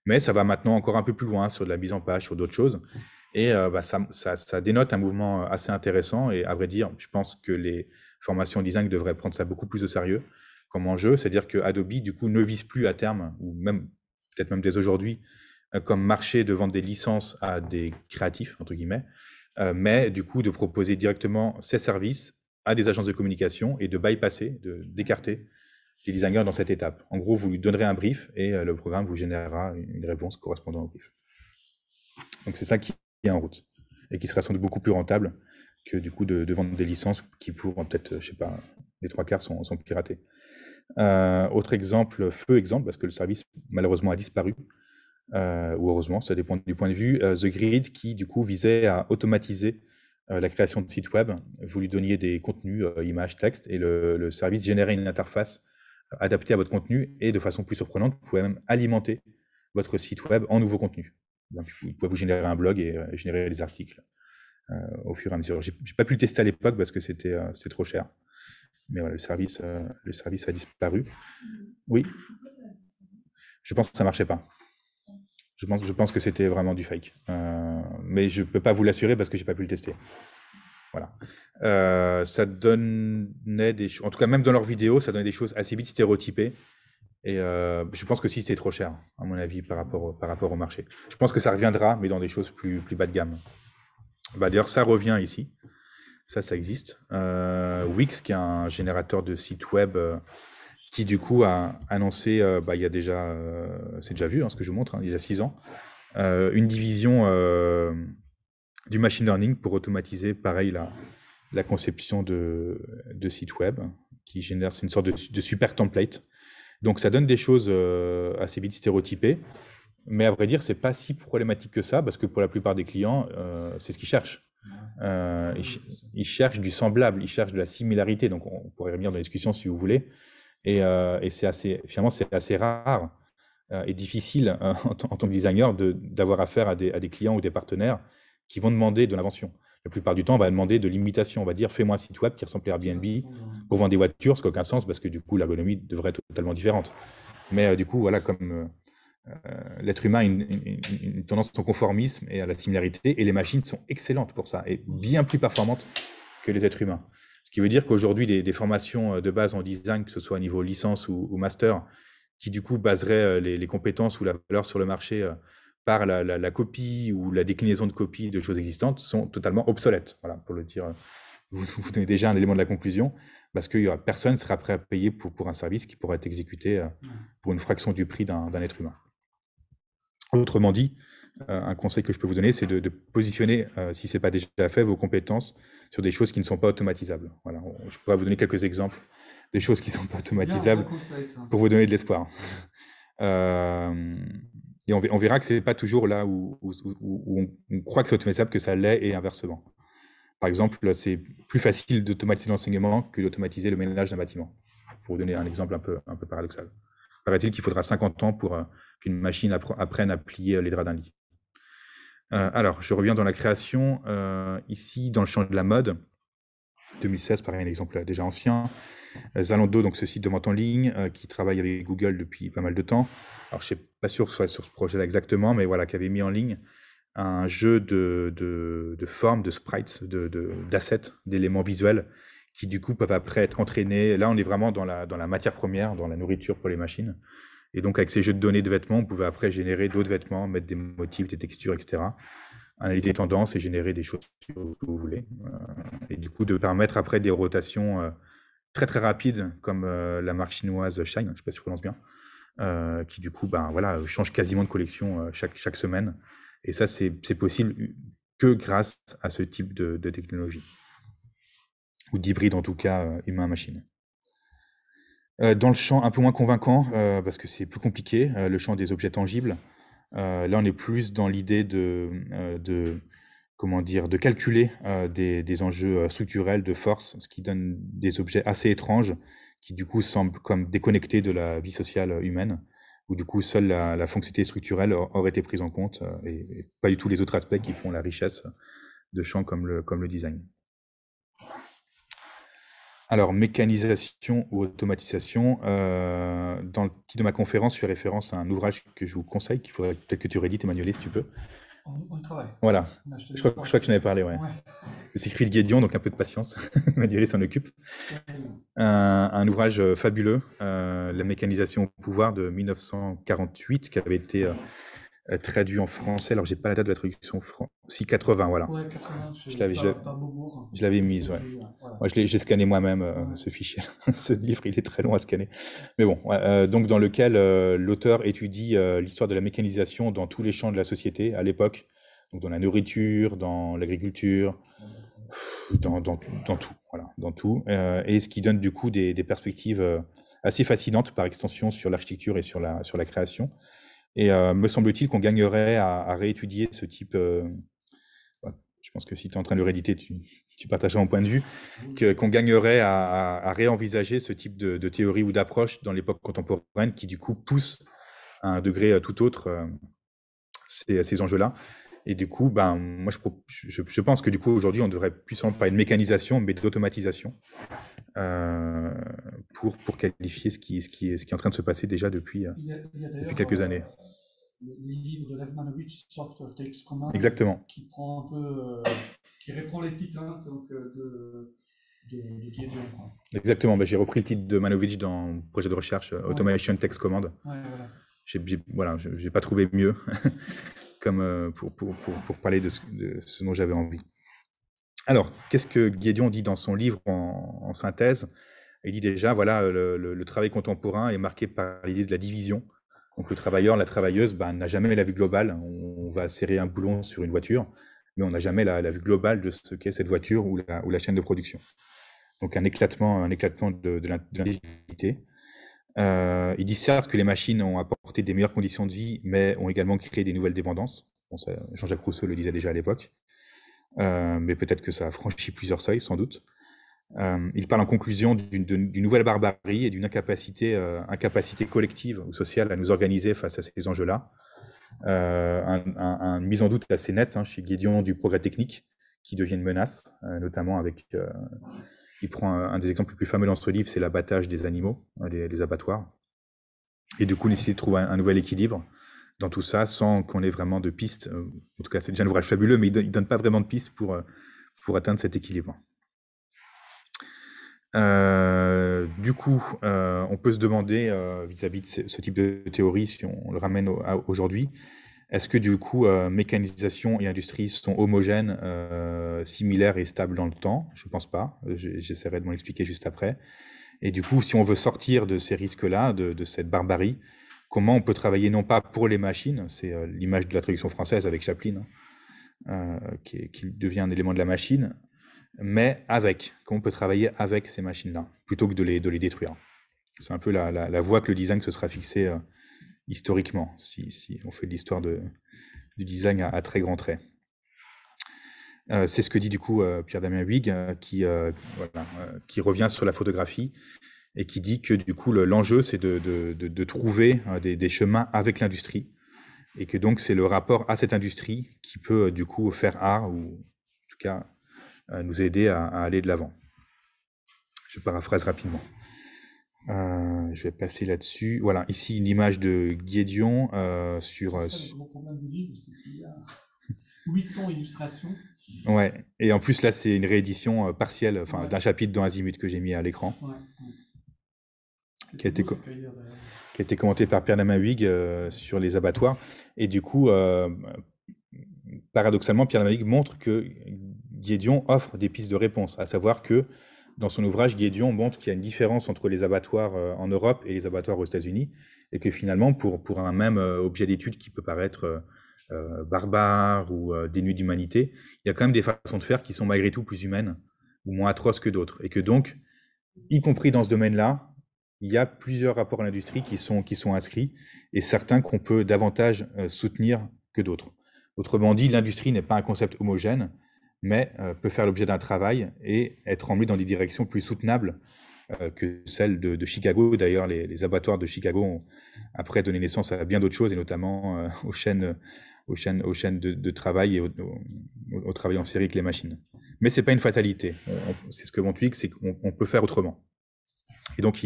Mais ça va maintenant encore un peu plus loin sur de la mise en page, sur d'autres choses. Et ça dénote un mouvement assez intéressant. Et à vrai dire, je pense que les formations en design devraient prendre ça beaucoup plus au sérieux comme enjeu. C'est-à-dire que Adobe, du coup, ne vise plus à terme, ou même peut-être même dès aujourd'hui, comme marché de vendre des licences à des créatifs, entre guillemets, mais du coup de proposer directement ces services à des agences de communication et de bypasser, d'écarter les designers dans cette étape. En gros, vous lui donnerez un brief et le programme vous générera une réponse correspondant au brief. Donc c'est ça qui est en route et qui sera sans doute beaucoup plus rentable que du coup de vendre des licences qui pour peut-être, je sais pas, les 3/4 sont piratées. Autre exemple, feu exemple, parce que le service malheureusement a disparu, ou heureusement, ça dépend du point de vue, The Grid qui du coup visait à automatiser la création de sites web. Vous lui donniez des contenus, images, textes, et le service générait une interface adaptée à votre contenu, et de façon plus surprenante, vous pouvez même alimenter votre site web en nouveaux contenus. Donc, vous pouvez vous générer un blog et générer des articles au fur et à mesure. J'ai pas pu le tester à l'époque parce que c'était trop cher. Mais voilà, le service a disparu. Oui. Je pense que ça marchait pas. Je pense que c'était vraiment du fake. Mais je peux pas vous l'assurer parce que j'ai pas pu le tester. Voilà. Ça donnait des choses, en tout cas même dans leurs vidéos, ça donnait des choses assez vite stéréotypées. Et je pense que si c'était trop cher, à mon avis, par rapport au marché. Je pense que ça reviendra, mais dans des choses plus bas de gamme. D'ailleurs, ça revient ici. Ça existe. Wix, qui est un générateur de sites web, qui du coup a annoncé, il y a déjà, c'est déjà vu, ce que je vous montre, il y a 6 ans, une division du machine learning pour automatiser, pareil, la conception de sites web, qui génère, c'est une sorte de super template. Donc ça donne des choses assez vite stéréotypées, mais à vrai dire, c'est pas si problématique que ça, parce que pour la plupart des clients, c'est ce qu'ils cherchent. Ils cherchent du semblable, ils cherchent de la similarité, donc on pourrait revenir dans la discussion si vous voulez, et finalement c'est assez rare et difficile en tant que designer d'avoir affaire à des clients ou des partenaires qui vont demander de l'invention. La plupart du temps, on va demander de l'imitation, on va dire fais-moi un site web qui ressemble à Airbnb pour vendre des voitures, ce qui n'a aucun sens parce que du coup l'ergonomie devrait être totalement différente. Mais du coup, voilà, comme l'être humain a une tendance au conformisme et à la similarité, et les machines sont excellentes pour ça, et bien plus performantes que les êtres humains. Ce qui veut dire qu'aujourd'hui, des formations de base en design, que ce soit au niveau licence ou master, qui du coup baseraient les compétences ou la valeur sur le marché par la copie ou la déclinaison de copie de choses existantes, sont totalement obsolètes. Voilà, pour le dire, vous donnez déjà un élément de la conclusion, parce que personne ne sera prêt à payer pour un service qui pourrait être exécuté pour une fraction du prix d'un être humain. Autrement dit, un conseil que je peux vous donner, c'est de positionner, si ce n'est pas déjà fait, vos compétences sur des choses qui ne sont pas automatisables. Voilà, je pourrais vous donner quelques exemples des choses qui ne sont pas automatisables pour vous donner de l'espoir. Et on verra que ce n'est pas toujours là où on croit que c'est automatisable que ça l'est, et inversement. Par exemple, c'est plus facile d'automatiser l'enseignement que d'automatiser le ménage d'un bâtiment. Pour vous donner un exemple un peu paradoxal. Paraît-il qu'il faudra 50 ans pour qu'une machine apprenne à plier les draps d'un lit. Alors, je reviens dans la création. Ici, dans le champ de la mode, 2016, pareil, un exemple déjà ancien. Zalando, donc ce site de vente en ligne, qui travaille avec Google depuis pas mal de temps. Alors, je ne suis pas sûr que ce soit sur ce projet-là exactement, mais voilà, qui avait mis en ligne un jeu de formes, de sprites, d'assets, d'éléments visuels, qui du coup peuvent après être entraînés. Là, on est vraiment dans la matière première, dans la nourriture pour les machines. Et donc, avec ces jeux de données de vêtements, on pouvait après générer d'autres vêtements, mettre des motifs, des textures, etc. analyser les tendances et générer des chaussures que vous voulez. Et du coup, de permettre après des rotations très très rapides, comme la marque chinoise Shine, je ne sais pas si je prononce bien, qui du coup voilà, change quasiment de collection chaque semaine. Et ça, c'est possible que grâce à ce type de technologie, ou d'hybride en tout cas, humain-machine. Dans le champ un peu moins convaincant, parce que c'est plus compliqué, le champ des objets tangibles, là on est plus dans l'idée comment dire, de calculer des enjeux structurels de force, ce qui donne des objets assez étranges, qui du coup semblent comme déconnectés de la vie sociale humaine, où du coup seule la fonctionnalité structurelle aurait été prise en compte, et pas du tout les autres aspects qui font la richesse de champs comme le design. Alors, mécanisation ou automatisation, dans le titre de ma conférence, je fais référence à un ouvrage que je vous conseille, qu'il faudrait peut-être que tu réédites, Emmanuel, si tu peux. On y travaille. Voilà, je crois que je n'en avais parlé, ouais. C'est écrit de Guédion, donc un peu de patience, Emmanuel s'en occupe. Un ouvrage fabuleux, La mécanisation au pouvoir de 1948, qui avait été traduit en français. Alors, j'ai pas la date de la traduction si 80, voilà. Ouais, 80, je l'avais mise, ouais. Moi, j'ai scanné moi-même ce fichier. Ce livre, il est très long à scanner. Mais bon, donc dans lequel l'auteur étudie l'histoire de la mécanisation dans tous les champs de la société à l'époque, donc dans la nourriture, dans l'agriculture, dans tout, voilà, dans tout. Et ce qui donne du coup des perspectives assez fascinantes par extension sur l'architecture et sur la création. Et me semble-t-il qu'on gagnerait à réétudier ce type. Je pense que si tu es en train de le rééditer, tu partageras mon point de vue, qu'on gagnerait à réenvisager ce type de théorie ou d'approche dans l'époque contemporaine qui, du coup, pousse à un degré tout autre ces enjeux-là. Et du coup, moi, je pense que, du coup, aujourd'hui, on devrait plus parler de mécanisation, mais d'automatisation pour qualifier ce qui est en train de se passer déjà depuis quelques années. Le livre de Lev Manovich, Software Takes Command, exactement, qui prend un peu, qui reprend les titres donc, de Guédion. Exactement, j'ai repris le titre de Manovich dans le projet de recherche Automation Takes Command. Voilà, j'ai pas trouvé mieux comme pour parler de ce dont j'avais envie. Alors, qu'est-ce que Guédion dit dans son livre en synthèse? Il dit déjà, voilà, le travail contemporain est marqué par l'idée de la division. Donc le travailleur, la travailleuse, n'a jamais la vue globale. On va serrer un boulon sur une voiture, mais on n'a jamais la vue globale de ce qu'est cette voiture ou la chaîne de production. Donc un éclatement de l'individualité. Il dit certes que les machines ont apporté des meilleures conditions de vie, mais ont également créé des nouvelles dépendances. Bon, Jean-Jacques Rousseau le disait déjà à l'époque. Mais peut-être que ça a franchi plusieurs seuils, sans doute. Il parle en conclusion d'une nouvelle barbarie et d'une incapacité collective ou sociale à nous organiser face à ces enjeux-là. Une mise en doute assez nette chez Guédion du progrès technique qui devient une menace, notamment avec... il prend un des exemples les plus fameux dans ce livre, c'est l'abattage des animaux, les abattoirs. Et du coup, il essaie de trouver un nouvel équilibre dans tout ça sans qu'on ait vraiment de pistes. En tout cas, c'est déjà un ouvrage fabuleux, mais il ne donne pas vraiment de pistes pour atteindre cet équilibre. Du coup, on peut se demander vis-à-vis de ce type de théorie, si on le ramène aujourd'hui, est-ce que du coup, mécanisation et industrie sont homogènes, similaires et stables dans le temps? Je ne pense pas, j'essaierai de m'en expliquer juste après. Et du coup, si on veut sortir de ces risques-là, de cette barbarie, comment on peut travailler non pas pour les machines, c'est l'image de la traduction française avec Chaplin, qui devient un élément de la machine, mais comment on peut travailler avec ces machines-là, plutôt que de les détruire. C'est un peu la voie que le design se sera fixé historiquement, si on fait de l'histoire du design à très grands traits. C'est ce que dit du coup Pierre-Damien Huyghe, qui revient sur la photographie et qui dit que du coup l'enjeu c'est de trouver des chemins avec l'industrie, et que donc c'est le rapport à cette industrie qui peut du coup faire art, ou en tout cas nous aider à aller de l'avant. Je paraphrase rapidement. Je vais passer là-dessus. Voilà, ici une image de Guédion sur... C'est le gros problème du livre, c'est qu'il y a 800 illustrations. Ouais, et en plus là c'est une réédition partielle, d'un chapitre dans Azimut que j'ai mis à l'écran, qui a été commenté par Pierre-Damien Huyghe sur les abattoirs. Et du coup, paradoxalement, Pierre Lamaïc montre que Guédion offre des pistes de réponse, à savoir que dans son ouvrage, Guédion montre qu'il y a une différence entre les abattoirs en Europe et les abattoirs aux États-Unis, et que finalement, pour un même objet d'étude qui peut paraître barbare ou dénué d'humanité, il y a quand même des façons de faire qui sont malgré tout plus humaines ou moins atroces que d'autres. Et que donc, y compris dans ce domaine-là, il y a plusieurs rapports à l'industrie qui sont inscrits, et certains qu'on peut davantage soutenir que d'autres. Autrement dit, l'industrie n'est pas un concept homogène, mais peut faire l'objet d'un travail et être emmené dans des directions plus soutenables que celles de Chicago. D'ailleurs, les abattoirs de Chicago ont après donné naissance à bien d'autres choses, et notamment aux chaînes de travail et au travail en série avec les machines. Mais ce n'est pas une fatalité. C'est ce que montre Huyghe, c'est qu'on peut faire autrement. Et donc,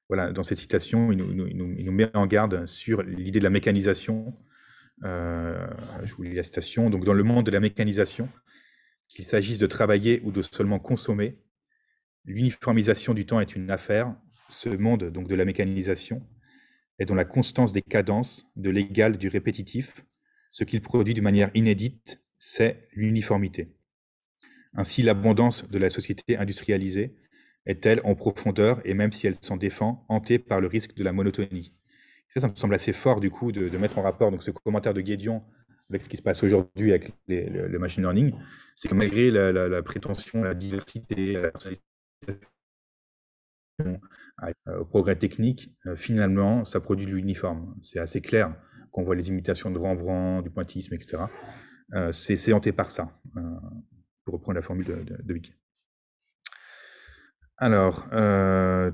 voilà, dans cette citation, il nous met en garde sur l'idée de la mécanisation. Je vous lis la citation. Donc, dans le monde de la mécanisation, qu'il s'agisse de travailler ou de seulement consommer, l'uniformisation du temps est une affaire. Ce monde donc de la mécanisation est dans la constance des cadences, de l'égal, du répétitif. Ce qu'il produit d'une manière inédite, c'est l'uniformité. Ainsi, l'abondance de la société industrialisée est-elle en profondeur, et même si elle s'en défend, hantée par le risque de la monotonie. Ça me semble assez fort, du coup, de mettre en rapport donc, ce commentaire de Guédion avec ce qui se passe aujourd'hui avec le machine learning. C'est que malgré la prétention, la diversité, la personnalisation, au progrès technique, finalement, ça produit de l'uniforme. C'est assez clair qu'on voit les imitations de Rembrandt, du pointillisme, etc. C'est hanté par ça, pour reprendre la formule de Huyghe. Alors,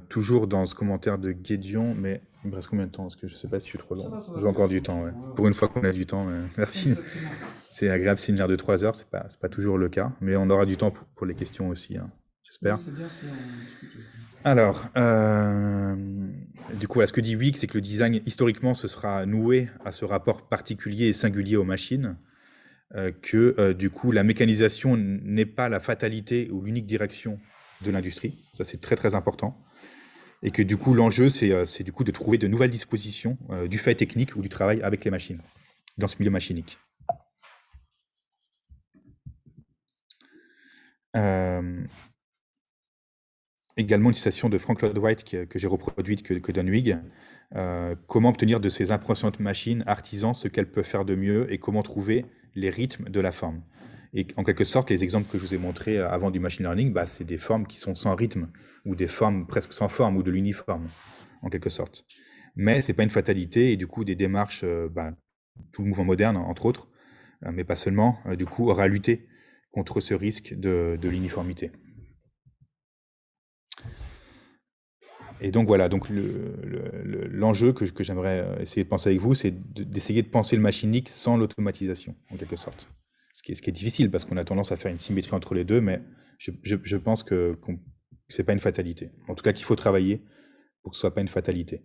toujours dans ce commentaire de Guédion, mais il me reste combien de temps? Parce que je ne sais pas si je suis trop long. J'ai encore du temps, ouais. Pour une fois qu'on a du temps, merci. C'est agréable, c'est une heure de 3 heures, c'est pas toujours le cas, mais on aura du temps pour les questions aussi, hein, j'espère. C'est bien si on discute aussi. Alors, du coup, ce que dit Huyghe, c'est que le design, historiquement, ce sera noué à ce rapport particulier et singulier aux machines, que du coup, la mécanisation n'est pas la fatalité ou l'unique direction de l'industrie. Ça, c'est très, très important. Et que du coup, l'enjeu, c'est du coup de trouver de nouvelles dispositions du fait technique ou du travail avec les machines, dans ce milieu machinique. Également une citation de Frank Lloyd Wright que j'ai reproduite, que donne Huyghe. Comment obtenir de ces impressionnantes machines artisans ce qu'elles peuvent faire de mieux et comment trouver les rythmes de la forme. Et en quelque sorte, les exemples que je vous ai montrés avant du machine learning, c'est des formes qui sont sans rythme, ou des formes presque sans forme, ou de l'uniforme, en quelque sorte. Mais ce n'est pas une fatalité, et du coup, des démarches, tout le mouvement moderne, entre autres, mais pas seulement, du coup, aura lutté contre ce risque de l'uniformité. Et donc voilà, donc l'enjeu que j'aimerais essayer de penser avec vous, c'est d'essayer de penser le machinique sans l'automatisation, en quelque sorte. Ce qui est difficile, parce qu'on a tendance à faire une symétrie entre les deux, mais je pense que ce n'est pas une fatalité. En tout cas, qu'il faut travailler pour que ce ne soit pas une fatalité.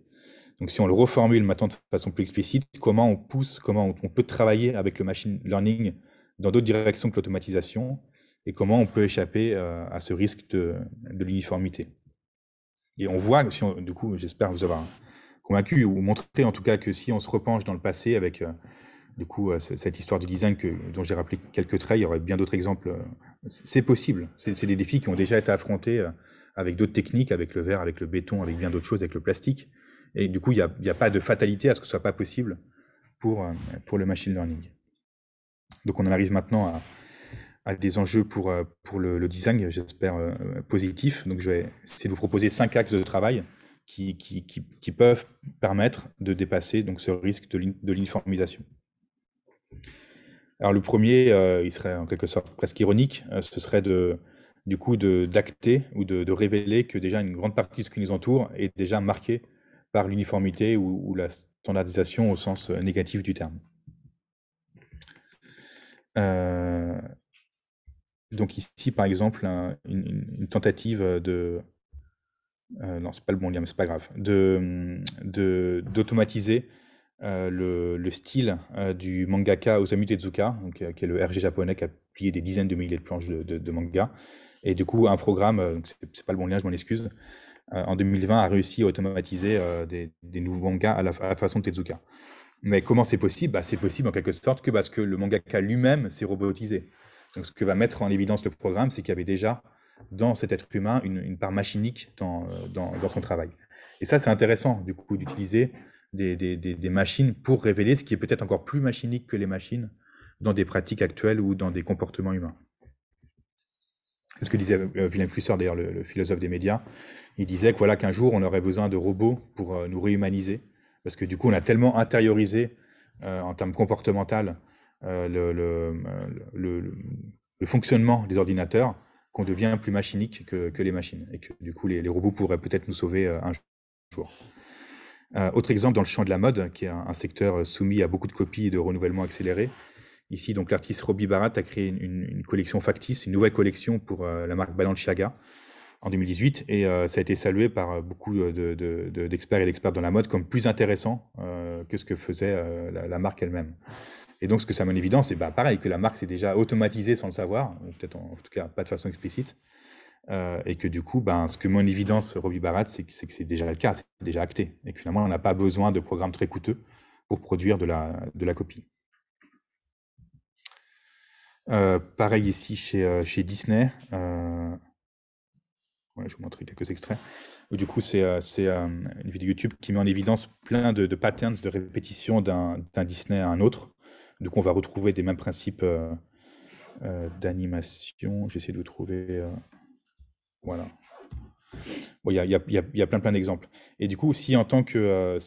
Donc si on le reformule maintenant de façon plus explicite, comment on peut travailler avec le machine learning dans d'autres directions que l'automatisation, et comment on peut échapper à ce risque de l'uniformité. Et on voit, du coup, j'espère vous avoir convaincu, ou montré en tout cas que si on se repenche dans le passé avec du coup cette histoire du design dont j'ai rappelé quelques traits, il y aurait bien d'autres exemples. C'est possible, c'est des défis qui ont déjà été affrontés avec d'autres techniques, avec le verre, avec le béton, avec bien d'autres choses, avec le plastique. Et du coup, il n'y a pas de fatalité à ce que ce ne soit pas possible pour le machine learning. Donc on en arrive maintenant à des enjeux pour le design, j'espère, positifs. Donc je vais essayer de vous proposer 5 axes de travail qui peuvent permettre de dépasser donc, ce risque de l'uniformisation. Alors le premier, il serait en quelque sorte presque ironique, ce serait d'acter ou de révéler que déjà une grande partie de ce qui nous entoure est déjà marqué par l'uniformité ou la standardisation au sens négatif du terme. Donc ici, par exemple, une tentative non, c'est pas le bon lien, mais c'est pas grave, d'automatiser le style du mangaka Osamu Tezuka, donc, qui est le RG japonais qui a publié des dizaines de milliers de planches de manga. Et du coup, un programme, c'est pas le bon lien, je m'en excuse, en 2020 a réussi à automatiser des nouveaux mangas à la façon de Tezuka. Mais comment c'est possible? C'est possible en quelque sorte que parce que le mangaka lui-même s'est robotisé. Donc ce que va mettre en évidence le programme, c'est qu'il y avait déjà dans cet être humain une part machinique dans son travail. Et ça, c'est intéressant du coup d'utiliser des machines pour révéler ce qui est peut-être encore plus machinique que les machines dans des pratiques actuelles ou dans des comportements humains. C'est ce que disait Wilhelm Flusser, d'ailleurs, le philosophe des médias. Il disait que voilà, qu'un jour, on aurait besoin de robots pour nous réhumaniser, parce que du coup, on a tellement intériorisé en termes comportemental le fonctionnement des ordinateurs qu'on devient plus machinique que les machines, et que du coup, les robots pourraient peut-être nous sauver un jour. Autre exemple, dans le champ de la mode, qui est un secteur soumis à beaucoup de copies et de renouvellement accéléré. Ici, donc, l'artiste Robbie Barat a créé une collection factice, une nouvelle collection pour la marque Balenciaga en 2018, et ça a été salué par beaucoup d'experts et d'expertes dans la mode comme plus intéressant que ce que faisait la marque elle-même. Et donc, ce que ça met en évidence, c'est pareil, que la marque s'est déjà automatisée sans le savoir, ou peut-être en tout cas pas de façon explicite, et que du coup, ce que met en évidence Robbie Barat, c'est que c'est déjà le cas, c'est déjà acté, et que finalement, on n'a pas besoin de programmes très coûteux pour produire de la copie. Pareil ici chez Disney. Voilà, je vous montrer quelques extraits. Du coup, c'est une vidéo YouTube qui met en évidence plein de patterns de répétition d'un Disney à un autre. Donc, on va retrouver des mêmes principes d'animation. J'essaie de vous trouver. Voilà. Bon, il y a plein d'exemples. Et du coup, si en tant que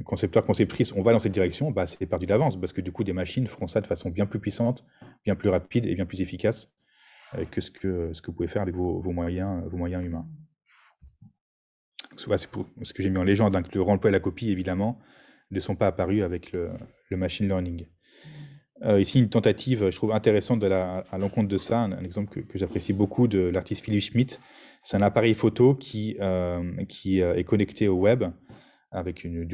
concepteur, conceptrice, on va dans cette direction, c'est perdu d'avance, parce que du coup, des machines feront ça de façon bien plus puissante, bien plus rapide et bien plus efficace que ce que vous pouvez faire avec vos moyens humains. C'est pour ce que j'ai mis en légende, que le remploi et la copie, évidemment, ne sont pas apparus avec le machine learning. Ici, une tentative, je trouve intéressante à l'encontre de ça, un exemple que j'apprécie beaucoup de l'artiste Philippe Schmidt. C'est un appareil photo qui est connecté au web avec une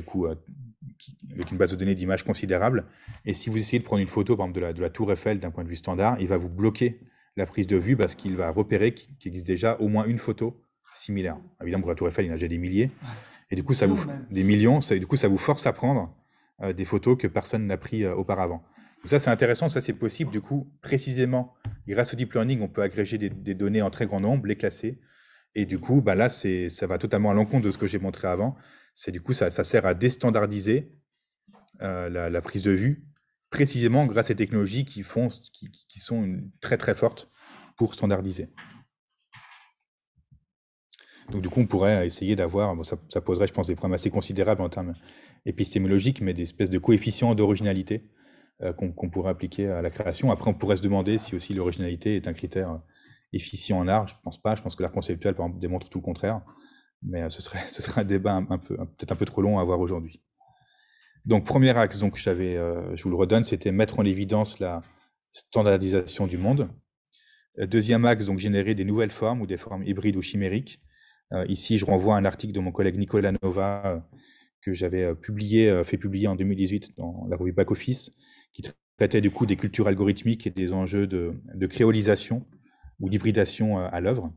base de données d'images considérable. Et si vous essayez de prendre une photo, par exemple, de la tour Eiffel d'un point de vue standard, il va vous bloquer la prise de vue parce qu'il va repérer qu'il existe déjà au moins une photo similaire. Évidemment, pour la tour Eiffel, il y en a déjà des milliers. Et du coup, des millions, du coup, ça vous force à prendre des photos que personne n'a pris auparavant. Donc ça, c'est intéressant, ça, c'est possible. Du coup, précisément, grâce au deep learning, on peut agréger des données en très grand nombre, les classer. Et du coup, là, ça va totalement à l'encontre de ce que j'ai montré avant. Du coup, ça sert à déstandardiser la prise de vue, précisément grâce à ces technologies qui sont très, très fortes pour standardiser. Donc, du coup, on pourrait essayer d'avoir, ça poserait, je pense, des problèmes assez considérables en termes épistémologiques, mais des espèces de coefficients d'originalité qu'on pourrait appliquer à la création. Après, on pourrait se demander si aussi l'originalité est un critère efficient en art. Je pense pas. Je pense que l'art conceptuel, par exemple, démontre tout le contraire. Mais ce serait un débat peut-être un peu trop long à avoir aujourd'hui. Donc, premier axe, donc, je vous le redonne, c'était mettre en évidence la standardisation du monde. Deuxième axe, donc, générer des nouvelles formes ou des formes hybrides ou chimériques. Ici, je renvoie à un article de mon collègue Nicolas Nova que j'avais fait publier en 2018 dans la revue Back Office, qui traitait du coup des cultures algorithmiques et des enjeux de créolisation ou d'hybridation à l'œuvre.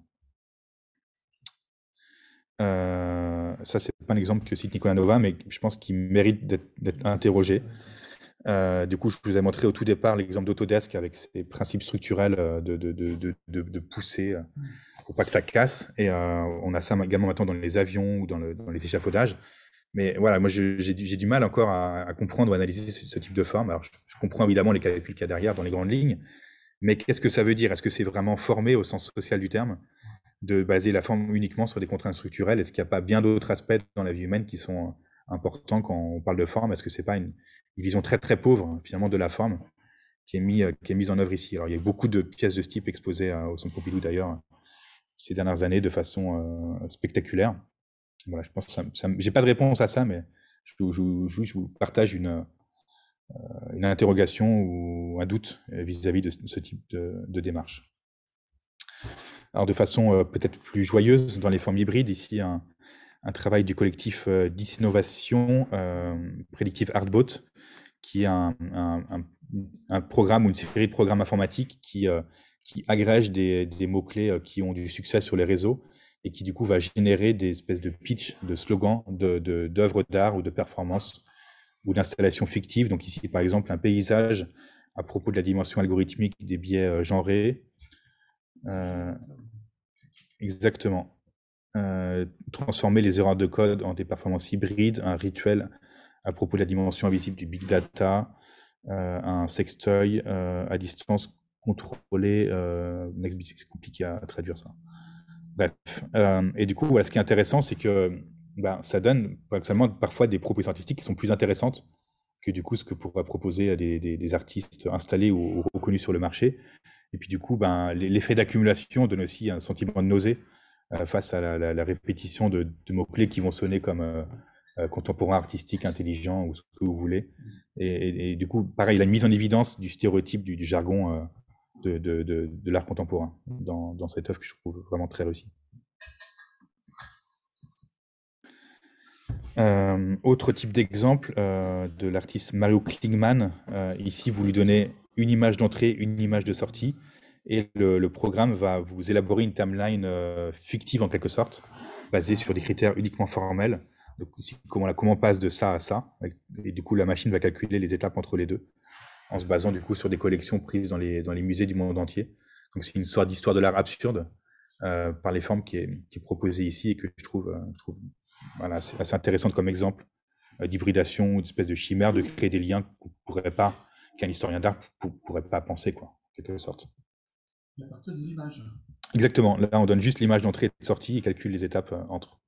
Ça, c'est pas un exemple que cite Nicolas Nova, mais je pense qu'il mérite d'être interrogé. Du coup, je vous ai montré au tout départ l'exemple d'Autodesk avec ses principes structurels de pousser pour pas que ça casse. Et on a ça également maintenant dans les avions ou dans les échafaudages. Mais voilà, moi, j'ai du mal encore à comprendre ou analyser ce type de forme. Alors, je comprends évidemment les calculs qu'il y a derrière dans les grandes lignes, mais qu'est-ce que ça veut dire? Est-ce que c'est vraiment formé au sens social du terme, de baser la forme uniquement sur des contraintes structurelles? Est-ce qu'il n'y a pas bien d'autres aspects dans la vie humaine qui sont importants quand on parle de forme? Est-ce que c'est pas une vision très très pauvre finalement de la forme qui est mise en œuvre ici? Alors, il y a beaucoup de pièces de ce type exposées au Centre Pompidou d'ailleurs ces dernières années de façon spectaculaire. Voilà, je pense que j'ai pas de réponse à ça, mais je vous partage une interrogation ou un doute vis-à-vis de ce type de démarche. Alors, de façon peut-être plus joyeuse, dans les formes hybrides, ici, un travail du collectif d'innovation Predictive Artbot, qui est un programme ou une série de programmes informatiques qui agrège des mots-clés qui ont du succès sur les réseaux et qui, du coup, va générer des espèces de pitch, de slogans, d'œuvres d'art ou de performances ou d'installations fictives. Donc ici, par exemple, un paysage à propos de la dimension algorithmique des biais genrés. Exactement. Transformer les erreurs de code en des performances hybrides, un rituel à propos de la dimension invisible du big data, un sextoy à distance contrôlée. C'est compliqué à traduire ça. Bref. Et du coup, voilà, ce qui est intéressant, c'est que ça donne parfois des propositions artistiques qui sont plus intéressantes que du coup ce que pourraient proposer des artistes installés ou reconnus sur le marché. Et puis du coup, l'effet d'accumulation donne aussi un sentiment de nausée face à la répétition de mots-clés qui vont sonner comme contemporain, artistique, intelligent, ou ce que vous voulez. Et du coup, pareil, il y a une mise en évidence du stéréotype du jargon de l'art contemporain dans cette œuvre que je trouve vraiment très réussie. Autre type d'exemple de l'artiste Mario Klingman. Ici, vous lui donnez une image d'entrée, une image de sortie, et le programme va vous élaborer une timeline fictive en quelque sorte, basée sur des critères uniquement formels. Donc, comment on passe de ça à ça, et du coup, la machine va calculer les étapes entre les deux, en se basant du coup sur des collections prises dans les musées du monde entier. Donc, c'est une sorte d'histoire de l'art absurde par les formes qui est proposée ici et que je trouve voilà, c'est assez intéressante comme exemple d'hybridation ou d'espèce de chimère, de créer des liens qu'un historien d'art pourrait pas penser, quoi, en quelque sorte. À partir des images. Exactement. Là, on donne juste l'image d'entrée et de sortie et calcule les étapes entre.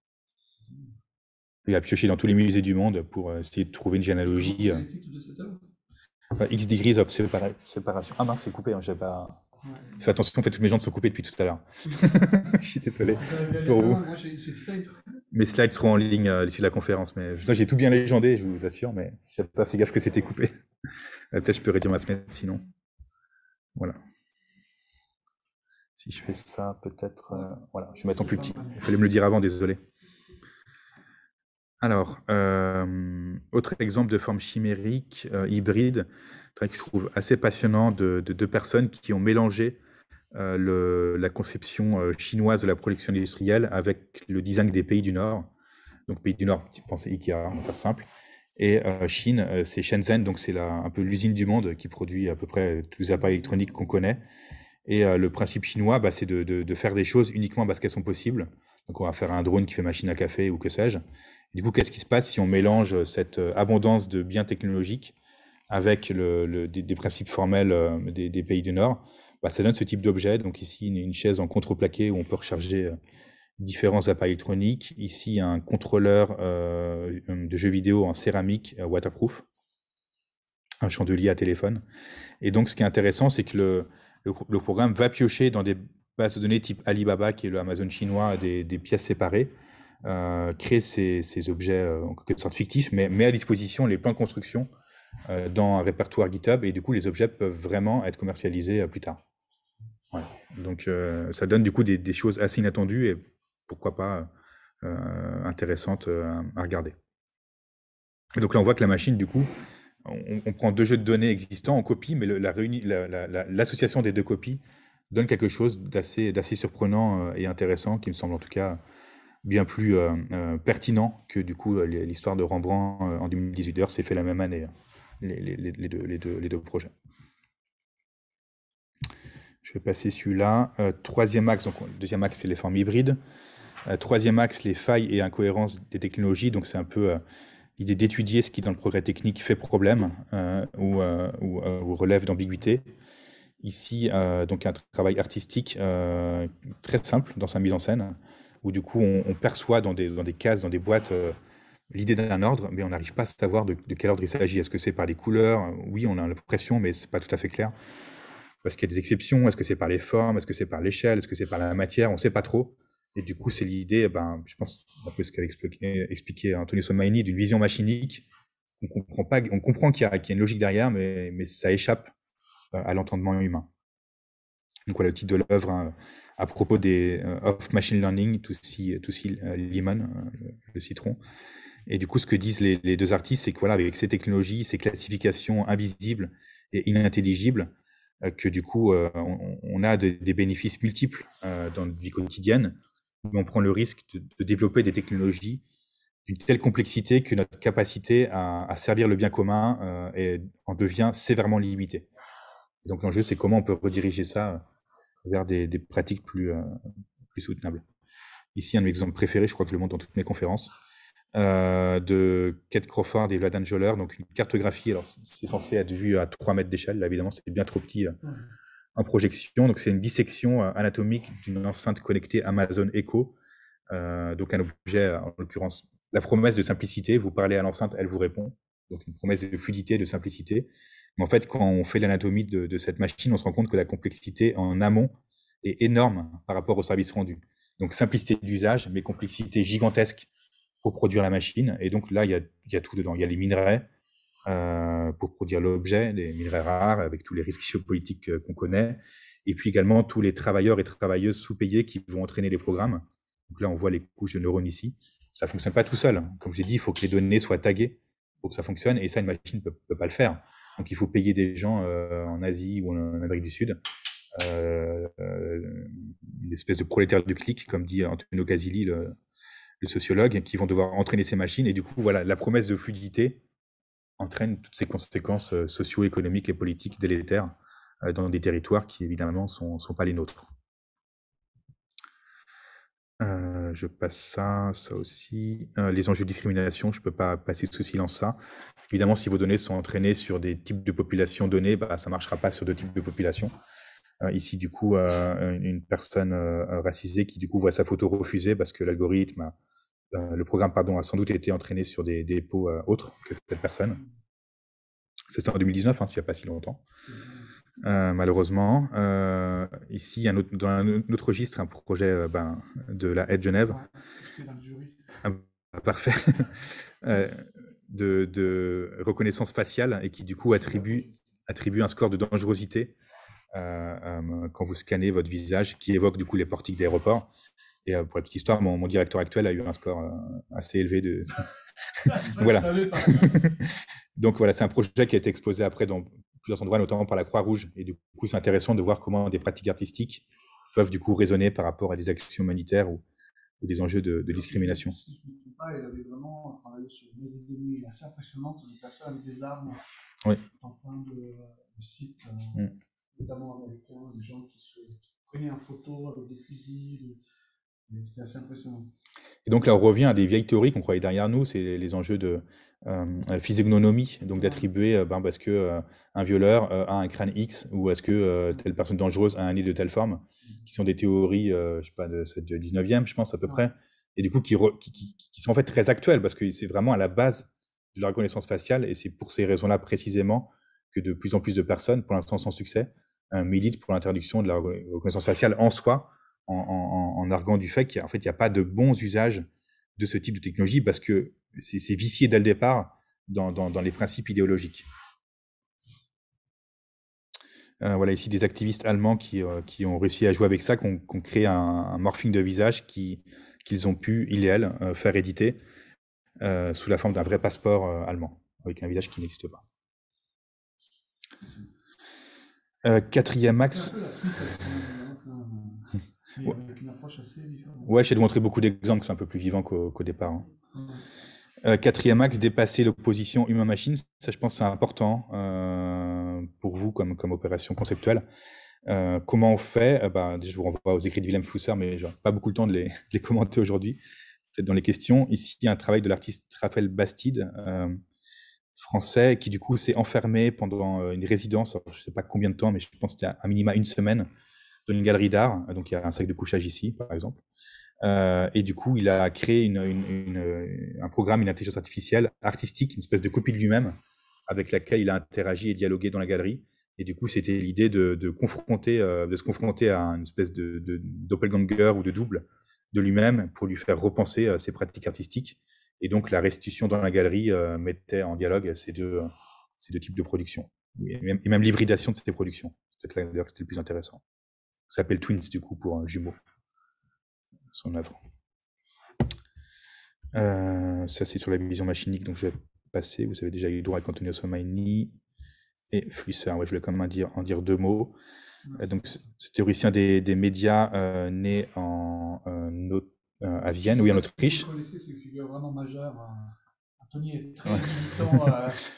Il a pioché dans tous les musées du monde pour essayer de trouver une généalogie. C'est le titre de cette œuvre ? X Degrees of Separation. Ah mince, c'est coupé, hein, j'avais pas... Ouais. Fais attention, en fait, toutes mes jambes sont coupées depuis tout à l'heure. Je suis désolé pour vous. Moi, j'ai Mes slides seront en ligne à l'issue de la conférence, mais j'ai tout bien légendé, je vous assure, mais je n'avais pas fait gaffe que c'était coupé. Peut-être je peux réduire ma fenêtre sinon. Voilà. Si je fais ça, peut-être... voilà, je vais mettre en plus petit. Il fallait me le dire avant, désolé. Alors, autre exemple de forme chimérique, hybride, que je trouve assez passionnant de deux personnes qui ont mélangé la conception chinoise de la production industrielle avec le design des pays du Nord. Donc, pays du Nord, pensez Ikea, on va faire simple. Et Chine, c'est Shenzhen, donc c'est un peu l'usine du monde qui produit à peu près tous les appareils électroniques qu'on connaît. Et le principe chinois, c'est de faire des choses uniquement parce qu'elles sont possibles. Donc, on va faire un drone qui fait machine à café ou que sais-je. Du coup, qu'est-ce qui se passe si on mélange cette abondance de biens technologiques avec des principes formels des pays du Nord? Ça donne ce type d'objet. Donc ici, une chaise en contreplaqué où on peut recharger différents appareils électroniques. Ici, un contrôleur de jeux vidéo en céramique waterproof, un chandelier à téléphone. Et donc, ce qui est intéressant, c'est que le programme va piocher dans des bases de données type Alibaba, qui est le Amazon chinois, des pièces séparées, créer ces objets en quelque sorte fictifs, mais met à disposition les plans de construction dans un répertoire GitHub, et du coup les objets peuvent vraiment être commercialisés plus tard. Voilà. Donc ça donne du coup des choses assez inattendues et pourquoi pas intéressantes à regarder. Et donc là on voit que la machine, du coup, on prend deux jeux de données existants, on copie, mais l'association des deux copies donne quelque chose d'assez surprenant et intéressant, qui me semble en tout cas bien plus pertinent que du coup l'histoire de Rembrandt en 2018. D'ailleurs, c'est fait la même année, les deux projets. Je vais passer celui-là. Troisième axe, donc deuxième axe, c'est les formes hybrides. Troisième axe, les failles et incohérences des technologies. Donc c'est un peu l'idée d'étudier ce qui dans le progrès technique fait problème ou relève d'ambiguïté. Ici, donc un travail artistique très simple dans sa mise en scène, où du coup on perçoit dans des cases, dans des boîtes, l'idée d'un ordre, mais on n'arrive pas à savoir de quel ordre il s'agit. Est-ce que c'est par les couleurs? Oui, on a l'impression, mais c'est pas tout à fait clair. Est-ce qu'il y a des exceptions? Est-ce que c'est par les formes? Est-ce que c'est par l'échelle? Est-ce que c'est par la matière? On ne sait pas trop. Et du coup, c'est l'idée, je pense, un peu ce qu'avait expliqué Antonio Somaini, d'une vision machinique. On comprend qu'il y a une logique derrière, mais ça échappe à l'entendement humain. Donc voilà le titre de l'œuvre à propos of machine learning, to see lemon, le citron. Et du coup, ce que disent les deux artistes, c'est que voilà, avec ces technologies, ces classifications invisibles et inintelligibles, que du coup, on a des bénéfices multiples dans notre vie quotidienne, mais on prend le risque de développer des technologies d'une telle complexité que notre capacité à servir le bien commun en devient sévèrement limitée. Et donc l'enjeu, c'est comment on peut rediriger ça vers des pratiques plus soutenables. Ici, un de mes exemples préférés, je crois que je le montre dans toutes mes conférences, de Kate Crawford et Vladan Joler, donc une cartographie. Alors c'est censé être vu à 3 mètres d'échelle, là évidemment c'est bien trop petit en projection. Donc c'est une dissection anatomique d'une enceinte connectée Amazon Echo, donc un objet, en l'occurrence, la promesse de simplicité. Vous parlez à l'enceinte, elle vous répond. Donc une promesse de fluidité, de simplicité. Mais en fait, quand on fait l'anatomie de cette machine, on se rend compte que la complexité en amont est énorme par rapport au service rendu. Donc simplicité d'usage, mais complexité gigantesque pour produire la machine. Et donc là, il y a tout dedans. Il y a les minerais pour produire l'objet, les minerais rares, avec tous les risques géopolitiques qu'on connaît. Et puis également tous les travailleurs et travailleuses sous-payés qui vont entraîner les programmes. Donc là, on voit les couches de neurones ici. Ça ne fonctionne pas tout seul. Comme je l'ai dit, il faut que les données soient taguées pour que ça fonctionne. Et ça, une machine ne peut pas le faire. Donc il faut payer des gens en Asie ou en Amérique du Sud. Une espèce de prolétaire du clic, comme dit Antonio Casilli, le sociologue, qui vont devoir entraîner ces machines. Et du coup, voilà, la promesse de fluidité entraîne toutes ces conséquences socio-économiques et politiques délétères dans des territoires qui, évidemment, ne sont pas les nôtres. Je passe ça aussi. Les enjeux de discrimination, je ne peux pas passer sous silence ça. Évidemment, si vos données sont entraînées sur des types de populations données, ça ne marchera pas sur 2 types de populations. Ici, du coup, une personne racisée qui, du coup, voit sa photo refusée parce que l'algorithme, le programme, pardon, a sans doute été entraîné sur des dépôts autres que cette personne. C'était en 2019, il n'y a pas si longtemps. Malheureusement. Ici, dans un autre registre, un projet de la Aide Genève. J'étais dans le jury. Parfait. De reconnaissance faciale et qui, du coup, attribue un score de dangerosité quand vous scannez votre visage, qui évoque, du coup, les portiques d'aéroport. Et pour la petite histoire, mon directeur actuel a eu un score assez élevé de... Voilà. Donc voilà, c'est un projet qui a été exposé après dans plusieurs endroits, notamment par la Croix-Rouge. Et du coup, c'est intéressant de voir comment des pratiques artistiques peuvent du coup résonner par rapport à des actions humanitaires ou des enjeux de discrimination. Si je ne me trompe pas, il avait vraiment travaillé sur des épidémies assez impressionnantes, des personnes avec des armes en plein de sites, notamment américains, des gens qui se prenaient en photo avec des fusils. C'était assez impressionnant. Et donc là, on revient à des vieilles théories qu'on croyait derrière nous, c'est les enjeux de physiognonomie, donc d'attribuer parce que un violeur a un crâne X, ou est-ce que telle personne dangereuse a un nez de telle forme, qui sont des théories, je sais pas, de 19e, je pense, à peu près, et du coup qui sont en fait très actuelles, parce que c'est vraiment à la base de la reconnaissance faciale, et c'est pour ces raisons-là précisément que de plus en plus de personnes, pour l'instant sans succès, militent pour l'interdiction de la reconnaissance faciale en soi, en arguant du fait qu'il n'y a pas de bons usages de ce type de technologie parce que c'est vicié dès le départ dans les principes idéologiques. Voilà ici des activistes allemands qui ont réussi à jouer avec ça, qui ont créé un morphing de visage qu'ils ont pu, illégal, faire éditer sous la forme d'un vrai passeport allemand, avec un visage qui n'existe pas. Quatrième axe. Avec une approche assez différente. Ouais, j'ai dû montrer beaucoup d'exemples qui sont un peu plus vivants qu'au départ. Quatrième axe, dépasser l'opposition humain-machine. Ça, je pense, c'est important pour vous comme opération conceptuelle. Comment on fait je vous renvoie aux écrits de Wilhelm Flusser, mais je n'ai pas beaucoup le temps de les commenter aujourd'hui, peut-être dans les questions. Ici, il y a un travail de l'artiste Raphaël Bastide, français, qui du coup s'est enfermé pendant une résidence, je ne sais pas combien de temps, mais je pense que c'était à minima 1 semaine, dans une galerie d'art. Donc il y a un sac de couchage ici, par exemple. Et du coup, il a créé un programme, une intelligence artificielle artistique, une espèce de copie de lui-même, avec laquelle il a interagi et dialogué dans la galerie. Et du coup, c'était l'idée de se confronter à une espèce de doppelganger ou de double de lui-même pour lui faire repenser ses pratiques artistiques. Et donc, la restitution dans la galerie mettait en dialogue ces deux types de production. Et même l'hybridation de ces productions. C'est peut-être là d'ailleurs que c'était le plus intéressant. Ça s'appelle Twins, du coup, pour un jumeau. Son œuvre. Ça, c'est sur la vision machinique, donc je vais passer. Vous avez déjà eu droit avec Antonio Somaini et Flusser. Ouais, je voulais quand même en dire 2 mots. Donc, ce théoricien des médias né en à Vienne, oui, en Autriche. Vous connaissez ces figures vraiment majeures. Anthony est très militant,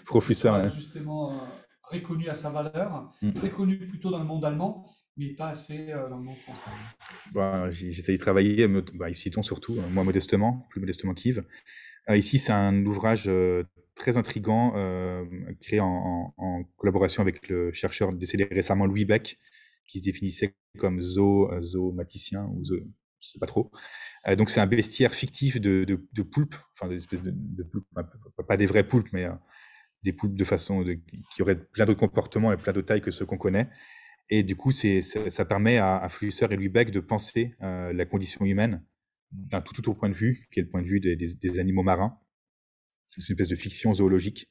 Professeur, ouais. justement reconnu à sa valeur, Mm. très connu plutôt dans le monde allemand, mais pas assez dans le monde français. Bah, j'essaie de travailler, citons surtout, moi modestement, plus modestement qu'Yves. Ici, c'est un ouvrage très intriguant, créé en collaboration avec le chercheur décédé récemment Louis Beck, qui se définissait comme zoomaticien, ou je sais pas trop. Donc c'est un bestiaire fictif de poulpes, enfin des espèces de poulpes, pas des vrais poulpes, mais des poulpes qui auraient plein d'autres comportements et plein d'autres tailles que ceux qu'on connaît. Et du coup, ça permet à Flusser et Louis Beck de penser la condition humaine d'un tout autre point de vue, qui est le point de vue des animaux marins. C'est une espèce de fiction zoologique.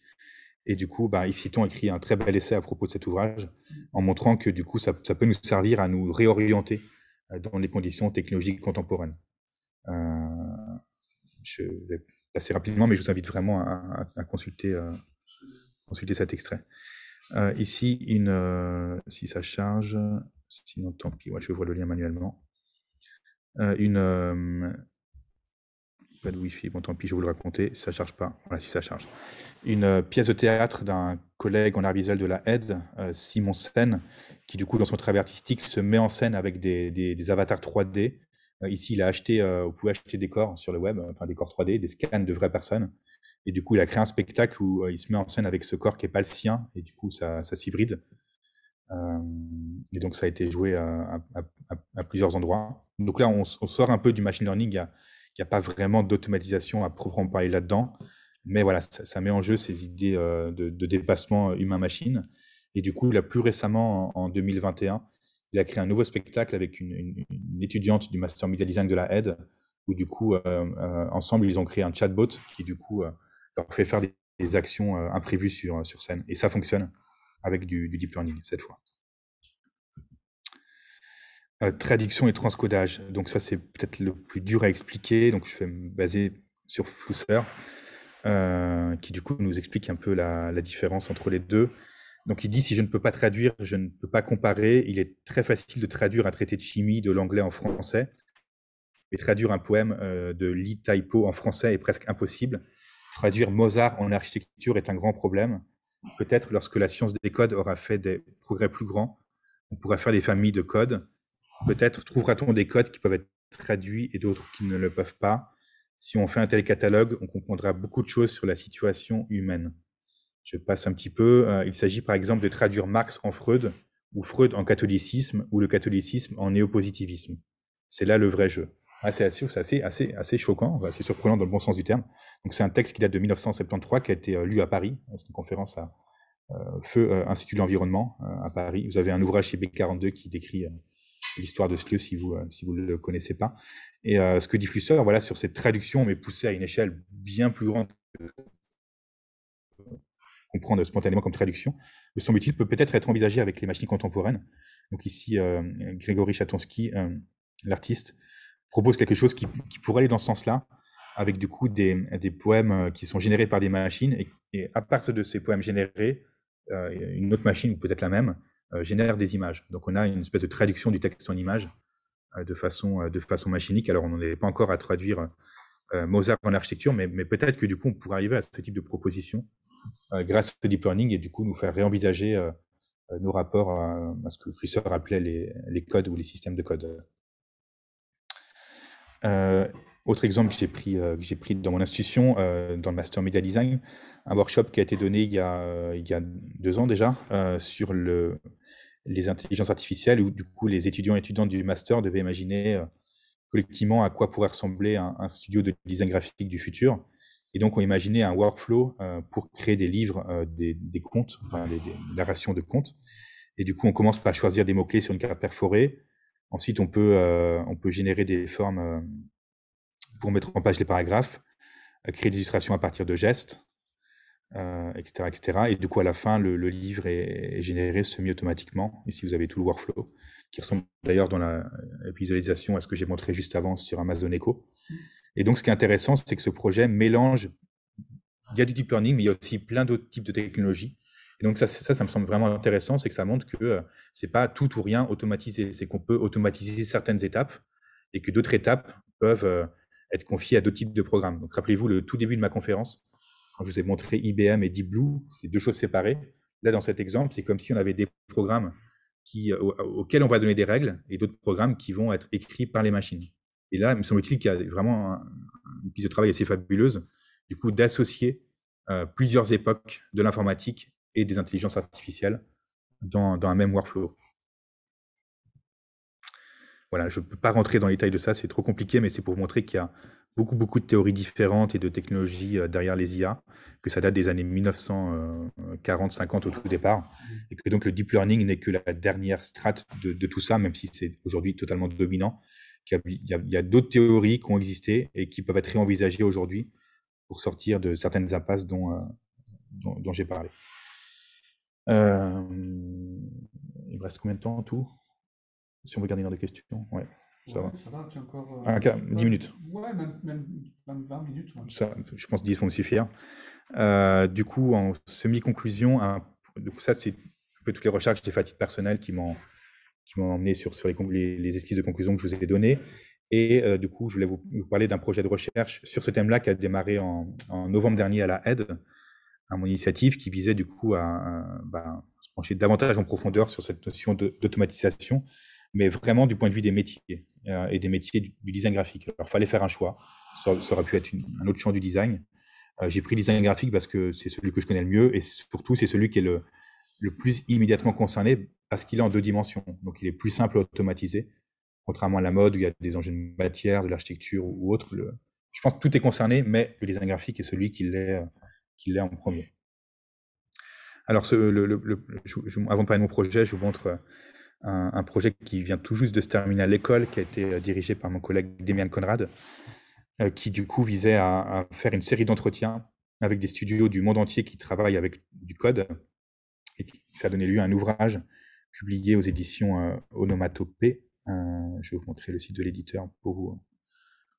Et du coup, Yves Citon écrit un très bel essai à propos de cet ouvrage, en montrant que du coup, ça peut nous servir à nous réorienter dans les conditions technologiques contemporaines. Je vais passer rapidement, mais je vous invite vraiment à consulter cet extrait. Ici, si ça charge, sinon tant pis, ouais, je vois le lien manuellement. Pas de Wi-Fi, bon tant pis, je vais vous le raconter, ça charge pas. Voilà, si ça charge. Une pièce de théâtre d'un collègue en art visuel de la Aide, Simon Sen, qui du coup dans son travail artistique se met en scène avec des avatars 3D. Ici, il a acheté, vous pouvez acheter des corps sur le web, enfin des corps 3D, des scans de vraies personnes. Et du coup, il a créé un spectacle où il se met en scène avec ce corps qui n'est pas le sien, et du coup, ça s'hybride. Et donc, ça a été joué à plusieurs endroits. Donc là, on sort un peu du machine learning. Il n'y a pas vraiment d'automatisation à proprement parler là-dedans. Mais voilà, ça met en jeu ces idées de dépassement humain-machine. Et du coup, là, plus récemment, en 2021, il a créé un nouveau spectacle avec une étudiante du Master Media Design de la Aide, où du coup, ensemble, ils ont créé un chatbot qui, du coup, leur fait faire des actions imprévues sur scène. Et ça fonctionne avec du deep learning, cette fois. Traduction et transcodage. Donc ça, c'est peut-être le plus dur à expliquer. Donc je vais me baser sur Flusser, qui du coup nous explique un peu la différence entre les deux. Donc il dit, si je ne peux pas traduire, je ne peux pas comparer. Il est très facile de traduire un traité de chimie de l'anglais en français. Et traduire un poème de Lee Taipo en français est presque impossible. Traduire Mozart en architecture est un grand problème. Peut-être lorsque la science des codes aura fait des progrès plus grands, on pourra faire des familles de codes. Peut-être trouvera-t-on des codes qui peuvent être traduits et d'autres qui ne le peuvent pas. Si on fait un tel catalogue, on comprendra beaucoup de choses sur la situation humaine. Je passe un petit peu. Il s'agit par exemple de traduire Marx en Freud, ou Freud en catholicisme, ou le catholicisme en néopositivisme. C'est là le vrai jeu. C'est assez choquant, assez surprenant dans le bon sens du terme. Donc c'est un texte qui date de 1973, qui a été lu à Paris. C'est une conférence à Feu Institut de l'Environnement à Paris. Vous avez un ouvrage chez B42 qui décrit l'histoire de ce lieu, si vous ne le connaissez pas. Et ce que dit Flusser, voilà, sur cette traduction, mais poussée à une échelle bien plus grande que comprendre spontanément comme traduction, le semble utile peut peut-être être envisagé avec les machines contemporaines. Donc ici, Grégory Chatonsky, l'artiste, propose quelque chose qui pourrait aller dans ce sens-là, avec du coup des poèmes qui sont générés par des machines, et à partir de ces poèmes générés, une autre machine, ou peut-être la même, génère des images. Donc on a une espèce de traduction du texte en images de façon machinique. Alors on n'en est pas encore à traduire Mozart en architecture, mais peut-être que du coup on pourrait arriver à ce type de proposition grâce au deep learning, et du coup nous faire réenvisager nos rapports à ce que Flusser appelait les codes ou les systèmes de code. Autre exemple que j'ai pris dans mon institution, dans le Master Media Design, un workshop qui a été donné il y a 2 ans déjà, sur les intelligences artificielles, où du coup les étudiants et étudiantes du Master devaient imaginer collectivement à quoi pourrait ressembler un studio de design graphique du futur. Et donc on imaginait un workflow pour créer des livres, des contes, enfin des narrations de contes. Et du coup on commence par choisir des mots-clés sur une carte perforée. Ensuite on peut générer des formes pour mettre en page les paragraphes, créer des illustrations à partir de gestes, etc., etc. Et du coup, à la fin, le livre est généré semi-automatiquement. Ici, vous avez tout le workflow, qui ressemble d'ailleurs dans la visualisation à ce que j'ai montré juste avant sur Amazon Echo. Et donc, ce qui est intéressant, c'est que ce projet mélange, il y a du deep learning, mais il y a aussi plein d'autres types de technologies. Et donc, ça me semble vraiment intéressant, c'est que ça montre que c'est pas tout ou rien automatisé, c'est qu'on peut automatiser certaines étapes, et que d'autres étapes peuvent être confiés à d'autres types de programmes. Donc rappelez-vous le tout début de ma conférence, quand je vous ai montré IBM et Deep Blue, c'était deux choses séparées. Là, dans cet exemple, c'est comme si on avait des programmes auxquels on va donner des règles et d'autres programmes qui vont être écrits par les machines. Et là, il me semble-t-il qu'il y a vraiment une piste de travail assez fabuleuse, du coup, d'associer plusieurs époques de l'informatique et des intelligences artificielles dans un même workflow. Voilà, je ne peux pas rentrer dans les détails de ça, c'est trop compliqué, mais c'est pour vous montrer qu'il y a beaucoup de théories différentes et de technologies derrière les IA, que ça date des années 1940-50 au tout départ, et que donc le deep learning n'est que la dernière strate de tout ça, même si c'est aujourd'hui totalement dominant. Il y a d'autres théories qui ont existé et qui peuvent être réenvisagées aujourd'hui pour sortir de certaines impasses dont j'ai parlé. Il me reste combien de temps en tout? Si on veut garder une heure de questions, ouais, ça va. Ça va, tu as encore... 10 minutes. Ouais, même 20 minutes. Ouais. Ça, je pense 10 vont me suffire. Du coup, en semi-conclusion, ça c'est un peu toutes les recherches que j'ai faites à titre personnel qui m'ont emmené sur les esquisses de conclusion que je vous ai données. Et du coup, je voulais vous parler d'un projet de recherche sur ce thème-là qui a démarré en novembre dernier à la aide, à mon initiative, qui visait du coup à se pencher davantage en profondeur sur cette notion d'automatisation, mais vraiment du point de vue des métiers et des métiers du design graphique. Alors, il fallait faire un choix. Ça aurait pu être un autre champ du design. J'ai pris le design graphique parce que c'est celui que je connais le mieux et surtout, c'est celui qui est le plus immédiatement concerné parce qu'il est en 2 dimensions. Donc, il est plus simple à automatiser, contrairement à la mode où il y a des enjeux de matière, de l'architecture ou autre. Je pense que tout est concerné, mais le design graphique est celui qui l'est en premier. Alors, avant de parler de mon projet, je vous montre un projet qui vient tout juste de se terminer à l'école, qui a été dirigé par mon collègue Demian Conrad, qui du coup visait à faire une série d'entretiens avec des studios du monde entier qui travaillent avec du code, et ça a donné lieu à un ouvrage publié aux éditions Onomatopée. Je vais vous montrer le site de l'éditeur pour vous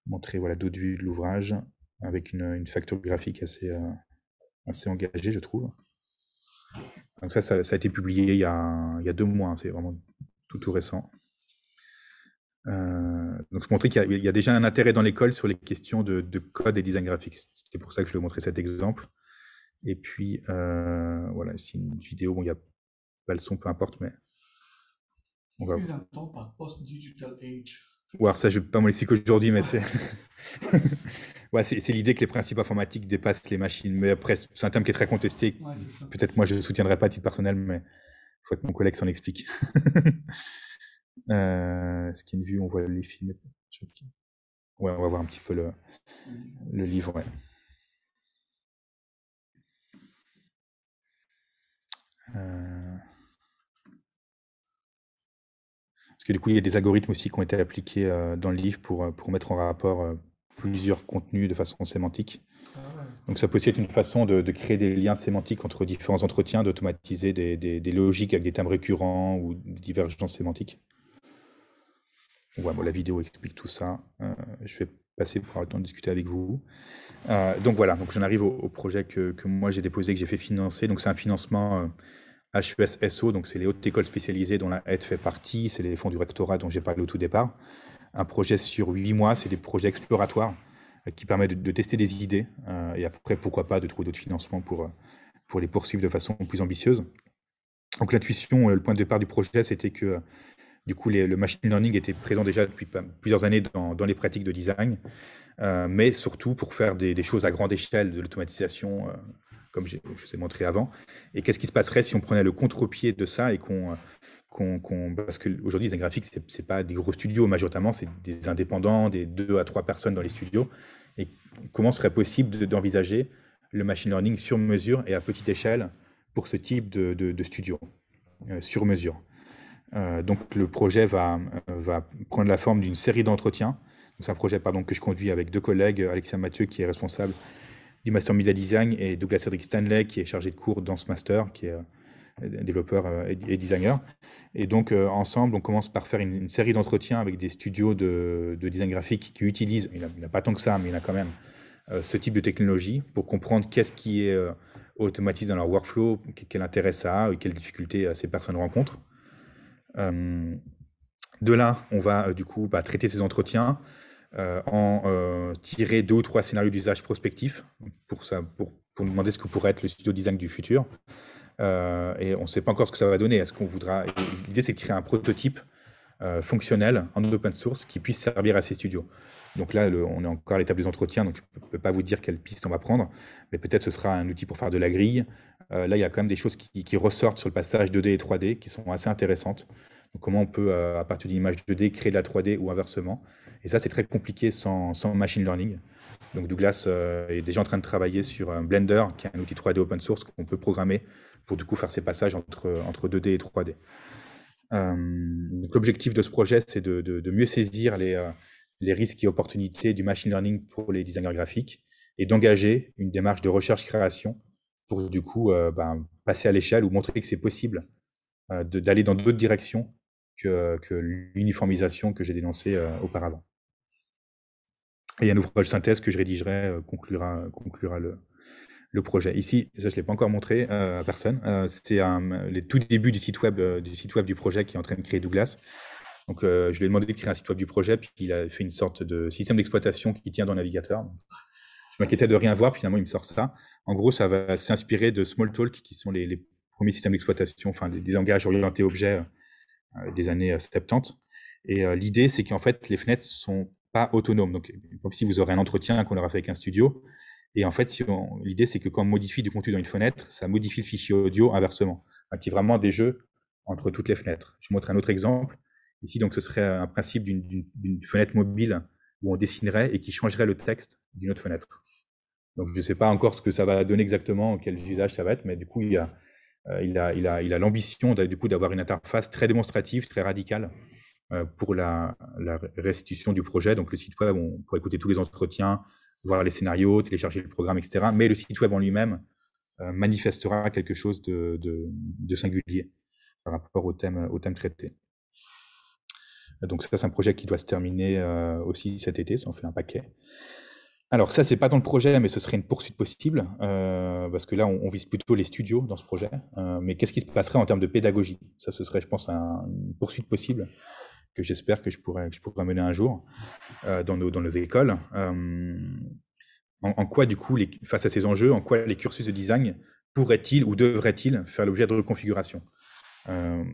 montrer d'autres vues de l'ouvrage, avec une facture graphique assez engagée, je trouve. Donc ça a été publié il y a 2 mois, hein, c'est vraiment tout récent. Donc, je montrais qu'il y a déjà un intérêt dans l'école sur les questions de code et design graphique. C'était pour ça que je vais montrer cet exemple. Et puis, voilà, c'est une vidéo, bon, il n'y a pas le son, peu importe, mais... Qu'est-ce que tu entends par post-digital age? Alors ça, je ne vais pas m'en expliquer aujourd'hui, mais c'est... ouais, c'est l'idée que les principes informatiques dépassent les machines. Mais après, c'est un terme qui est très contesté. Ouais, peut-être moi, je ne le soutiendrai pas à titre personnel, mais il faut que mon collègue s'en explique. Est-ce qu'il y a une vue, on voit les films? Ouais, on va voir un petit peu le livre, ouais. Parce que du coup, il y a des algorithmes aussi qui ont été appliqués dans le livre pour mettre en rapport plusieurs contenus de façon sémantique. Donc ça peut aussi être une façon de créer des liens sémantiques entre différents entretiens, d'automatiser des logiques avec des termes récurrents ou des divergences sémantiques. Ouais, bon, la vidéo explique tout ça. Je vais passer pour avoir le temps de discuter avec vous. Donc voilà, donc j'en arrive au projet que moi j'ai déposé, que j'ai fait financer. Donc c'est un financement HES-SO, donc c'est les hautes écoles spécialisées dont la aide fait partie. C'est les fonds du rectorat dont j'ai parlé au tout départ. Un projet sur 8 mois, c'est des projets exploratoires qui permettent de tester des idées et après, pourquoi pas, de trouver d'autres financements pour les poursuivre de façon plus ambitieuse. Donc l'intuition, le point de départ du projet, c'était que du coup, le machine learning était présent déjà depuis plusieurs années dans les pratiques de design, mais surtout pour faire des choses à grande échelle, de l'automatisation, comme je vous ai montré avant. Et qu'est-ce qui se passerait si on prenait le contre-pied de ça et parce qu'aujourd'hui, les design graphiques, c'est pas des gros studios, majoritairement, c'est des indépendants, des 2 à 3 personnes dans les studios. Et comment serait possible d'envisager le machine learning sur mesure et à petite échelle pour ce type de studio, sur mesure. Donc le projet va prendre la forme d'une série d'entretiens. C'est un projet que je conduis avec 2 collègues, Alexia Mathieu qui est responsable du Master Media Design et Douglas Cédric Stanley qui est chargé de cours dans ce master, qui est développeur et designer. Et donc ensemble, on commence par faire une série d'entretiens avec des studios de design graphique qui utilisent, il n'y en a pas tant que ça, mais il y en a quand même, ce type de technologie pour comprendre qu'est-ce qui est automatisé dans leur workflow, quel intérêt ça a et quelles difficultés ces personnes rencontrent. De là, on va du coup traiter ces entretiens, en tirer 2 ou 3 scénarios d'usage prospectifs pour nous demander ce que pourrait être le studio design du futur. Et on ne sait pas encore ce que ça va donner. Est-ce qu'on voudra... L'idée, c'est de créer un prototype fonctionnel en open source qui puisse servir à ces studios. Donc là, on est encore à l'étape des entretiens, donc je ne peux pas vous dire quelle piste on va prendre, mais peut-être ce sera un outil pour faire de la grille. Là, il y a quand même des choses qui ressortent sur le passage 2D et 3D qui sont assez intéressantes. Donc, comment on peut, à partir d'une image 2D, créer de la 3D ou inversement. Et ça, c'est très compliqué sans machine learning. Donc Douglas est déjà en train de travailler sur un Blender, qui est un outil 3D open source qu'on peut programmer pour du coup faire ces passages entre 2D et 3D. L'objectif de ce projet, c'est de mieux saisir les risques et opportunités du machine learning pour les designers graphiques et d'engager une démarche de recherche-création pour du coup passer à l'échelle ou montrer que c'est possible d'aller dans d'autres directions que l'uniformisation que j'ai dénoncée auparavant. Et un ouvrage de synthèse que je rédigerai conclura le projet. Ici, ça je ne l'ai pas encore montré à personne, c'est les tout débuts du site web du projet qui est en train de créer Douglas. Donc je lui ai demandé de créer un site web du projet, puis il a fait une sorte de système d'exploitation qui tient dans le navigateur. Je m'inquiétais de rien voir, finalement il me sort ça. En gros, ça va s'inspirer de Smalltalk, qui sont les premiers systèmes d'exploitation, enfin des langages orientés objets des années 70. Et l'idée, c'est qu'en fait, les fenêtres sont pas autonomes. Donc, comme si vous aurez un entretien qu'on aura fait avec un studio. Et en fait, l'idée, c'est que quand on modifie du contenu dans une fenêtre, ça modifie le fichier audio inversement. Donc, il y a vraiment des jeux entre toutes les fenêtres. Je vous montre un autre exemple. Ici, donc, ce serait un principe d'une fenêtre mobile où on dessinerait et qui changerait le texte d'une autre fenêtre. Donc, je ne sais pas encore ce que ça va donner exactement, quel usage ça va être, mais du coup, il a l'ambition du coup d'avoir une interface très démonstrative, très radicale pour la restitution du projet. Donc, le site web, on pourrait écouter tous les entretiens, voir les scénarios, télécharger le programme, etc. Mais le site web en lui-même manifestera quelque chose de singulier par rapport au thème traité. Donc ça, c'est un projet qui doit se terminer aussi cet été, ça en fait un paquet. Alors ça, c'est pas dans le projet, mais ce serait une poursuite possible, parce que là, on vise plutôt les studios dans ce projet. Mais qu'est-ce qui se passerait en termes de pédagogie? Ça, ce serait, je pense, une poursuite possible que j'espère que je pourrais mener un jour dans nos écoles. En quoi, du coup, face à ces enjeux, en quoi les cursus de design pourraient-ils ou devraient-ils faire l'objet de reconfiguration?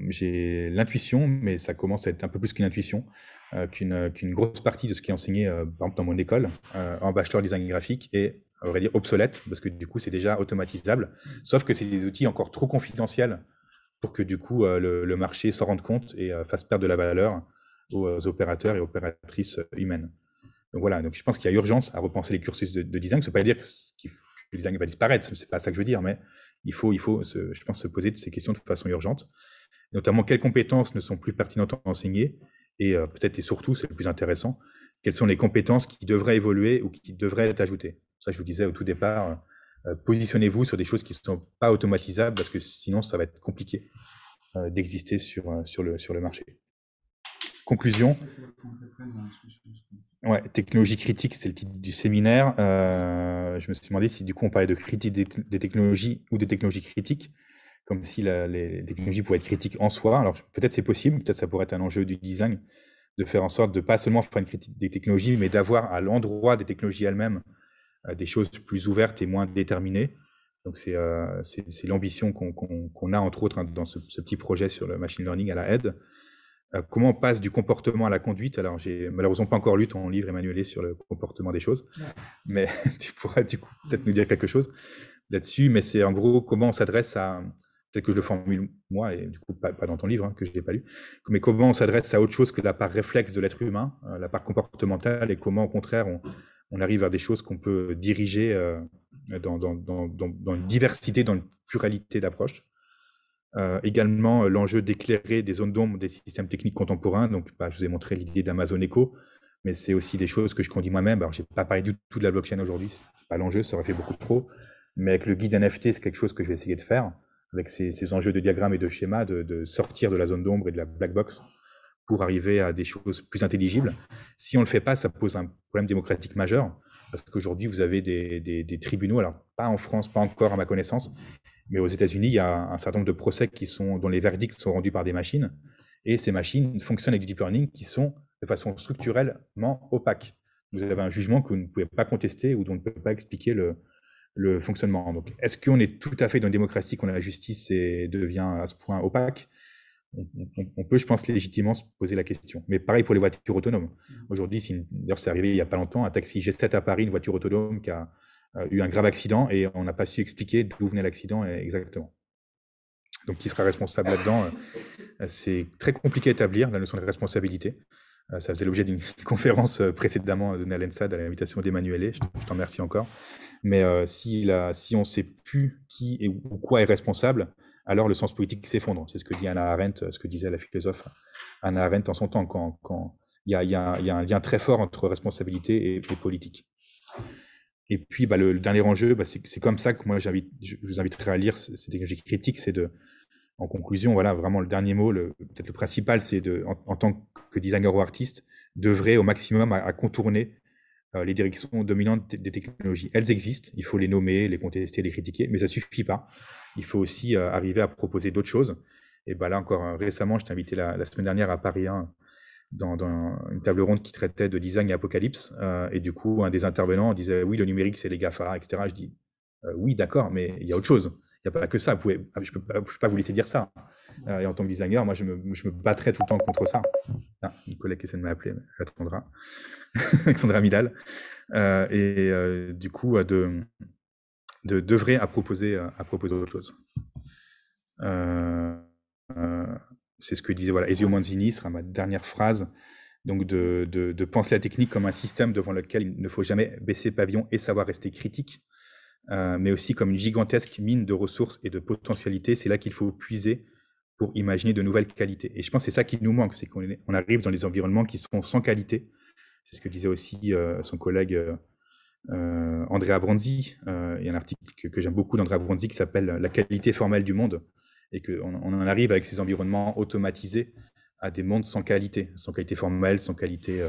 J'ai l'intuition, mais ça commence à être un peu plus qu'une intuition, qu'une grosse partie de ce qui est enseigné, par exemple, dans mon école, en bachelor design graphique, est, on va dire, obsolète, parce que du coup, c'est déjà automatisable, sauf que c'est des outils encore trop confidentiels pour que du coup, le marché s'en rende compte et fasse perdre de la valeur aux opérateurs et opératrices humaines. Donc voilà, donc je pense qu'il y a urgence à repenser les cursus de design. Ça ne veut pas dire que le design va disparaître, c'est pas ça que je veux dire, mais il faut je pense, se poser ces questions de façon urgente. Notamment, quelles compétences ne sont plus pertinentes à enseigner, et peut-être et surtout, c'est le plus intéressant, quelles sont les compétences qui devraient évoluer ou qui devraient être ajoutées. Ça, je vous disais au tout départ, positionnez-vous sur des choses qui ne sont pas automatisables, parce que sinon, ça va être compliqué d'exister sur le marché. Conclusion. Ouais, technologie critique, c'est le titre du séminaire. Je me suis demandé si du coup on parlait de critique des technologies ou des technologies critiques, comme si les technologies pouvaient être critiques en soi. Alors peut-être c'est possible, peut-être ça pourrait être un enjeu du design, de faire en sorte de pas seulement faire une critique des technologies, mais d'avoir à l'endroit des technologies elles-mêmes des choses plus ouvertes et moins déterminées. Donc c'est l'ambition qu'on a entre autres dans ce petit projet sur le machine learning à la aide. Comment on passe du comportement à la conduite? Alors, j'ai malheureusement pas encore lu ton livre, Emmanuel, sur le comportement des choses, mais tu pourras du coup peut-être nous dire quelque chose là-dessus. Mais c'est en gros comment on s'adresse à, tel que je le formule moi, et du coup pas dans ton livre, hein, que je n'ai pas lu, mais comment on s'adresse à autre chose que la part réflexe de l'être humain, la part comportementale, et comment au contraire on arrive vers des choses qu'on peut diriger dans une diversité, dans une pluralité d'approches. Également l'enjeu d'éclairer des zones d'ombre des systèmes techniques contemporains. Donc, je vous ai montré l'idée d'Amazon Echo, mais c'est aussi des choses que je conduis moi-même. Alors, je n'ai pas parlé du tout de la blockchain aujourd'hui, ce n'est pas l'enjeu, ça aurait fait beaucoup trop. Mais avec le guide NFT, c'est quelque chose que je vais essayer de faire, avec ces enjeux de diagrammes et de schémas, de sortir de la zone d'ombre et de la black box pour arriver à des choses plus intelligibles. Si on ne le fait pas, ça pose un problème démocratique majeur, parce qu'aujourd'hui, vous avez des tribunaux, alors pas en France, pas encore à ma connaissance, mais aux États-Unis, il y a un certain nombre de procès dont les verdicts sont rendus par des machines, et ces machines fonctionnent avec du deep learning qui sont de façon structurellement opaques. vous avez un jugement que vous ne pouvez pas contester ou dont on ne peut pas expliquer le fonctionnement. Donc, est-ce qu'on est tout à fait dans une démocratie quand la justice devient à ce point opaque? On peut, je pense, légitimement se poser la question. Mais pareil pour les voitures autonomes. Aujourd'hui, d'ailleurs, c'est arrivé il n'y a pas longtemps, un taxi G7 à Paris, une voiture autonome qui a eu un grave accident et on n'a pas su expliquer d'où venait l'accident exactement. Donc, qui sera responsable là-dedans? C'est très compliqué à établir, la notion de responsabilité. Ça faisait l'objet d'une conférence précédemment donnée à l'ENSAD à l'invitation d'Emmanuel. Je t'en remercie encore. Mais si on ne sait plus qui ou quoi est responsable, alors le sens politique s'effondre. C'est ce que dit Hannah Arendt, ce que disait la philosophe Hannah Arendt en son temps, quand il y a un lien très fort entre responsabilité et politique. Et puis, le dernier enjeu, c'est comme ça que moi, je vous inviterai à lire cette écologie critique, c'est en conclusion, voilà, vraiment le dernier mot, peut-être le principal, c'est en tant que designer ou artiste, d'œuvrer au maximum à contourner les directions dominantes des technologies. Elles existent, il faut les nommer, les contester, les critiquer, mais ça ne suffit pas. Il faut aussi arriver à proposer d'autres choses. Et là encore, récemment, je t'ai invité la semaine dernière à Paris 1 dans une table ronde qui traitait de design et apocalypse. Et du coup, un des intervenants disait « Oui, le numérique, c'est les GAFA, etc. » Je dis « Oui, d'accord, mais il y a autre chose. Il n'y a pas que ça. Je ne peux pas vous laisser dire ça. Et en tant que designer, moi, je me battrais tout le temps contre ça. » Une collègue qui essaie de m'appeler, elle répondra. Alexandra Midal. Du coup, d'œuvrer à proposer autre chose. C'est ce que disait Ezio Manzini, ce sera ma dernière phrase, donc de penser la technique comme un système devant lequel il ne faut jamais baisser pavillon et savoir rester critique, mais aussi comme une gigantesque mine de ressources et de potentialités. C'est là qu'il faut puiser pour imaginer de nouvelles qualités. Et je pense que c'est ça qui nous manque, c'est qu'on arrive dans des environnements qui sont sans qualité. C'est ce que disait aussi son collègue Andrea Bronzi. Il y a un article que j'aime beaucoup d'Andrea Bronzi qui s'appelle « La qualité formelle du monde ». Et qu'on en arrive avec ces environnements automatisés à des mondes sans qualité formelle, sans qualité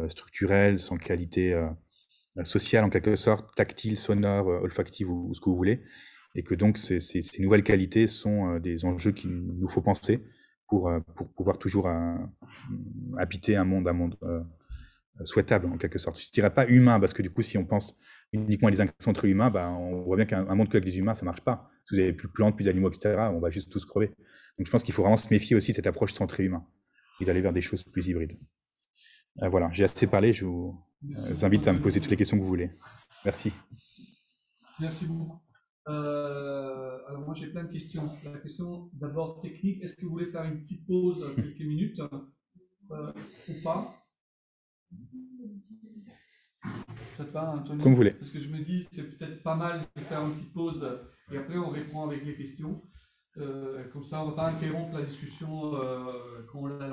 structurelle, sans qualité sociale en quelque sorte, tactile, sonore, olfactive ou ce que vous voulez. Et que donc ces nouvelles qualités sont des enjeux qu'il nous faut penser pour pouvoir toujours habiter un monde souhaitable en quelque sorte. Je ne dirais pas humain, parce que du coup, si on pense uniquement à des interactions entre humains, on voit bien qu'un monde qu'avec des humains, ça ne marche pas. Si vous n'avez plus de plantes, plus d'animaux, etc., on va juste tous crever. Donc je pense qu'il faut vraiment se méfier aussi de cette approche centrée humain et d'aller vers des choses plus hybrides. Voilà, j'ai assez parlé, je vous invite à me poser toutes les questions que vous voulez. Merci. Merci beaucoup. Alors moi j'ai plein de questions. La question d'abord technique, est-ce que vous voulez faire une petite pause quelques minutes ou pas? Ça te va, Anthony? Comme vous voulez. Parce que je me dis, c'est peut-être pas mal de faire une petite pause et après on répond avec les questions. Comme ça, on ne va pas interrompre la discussion quand on l'a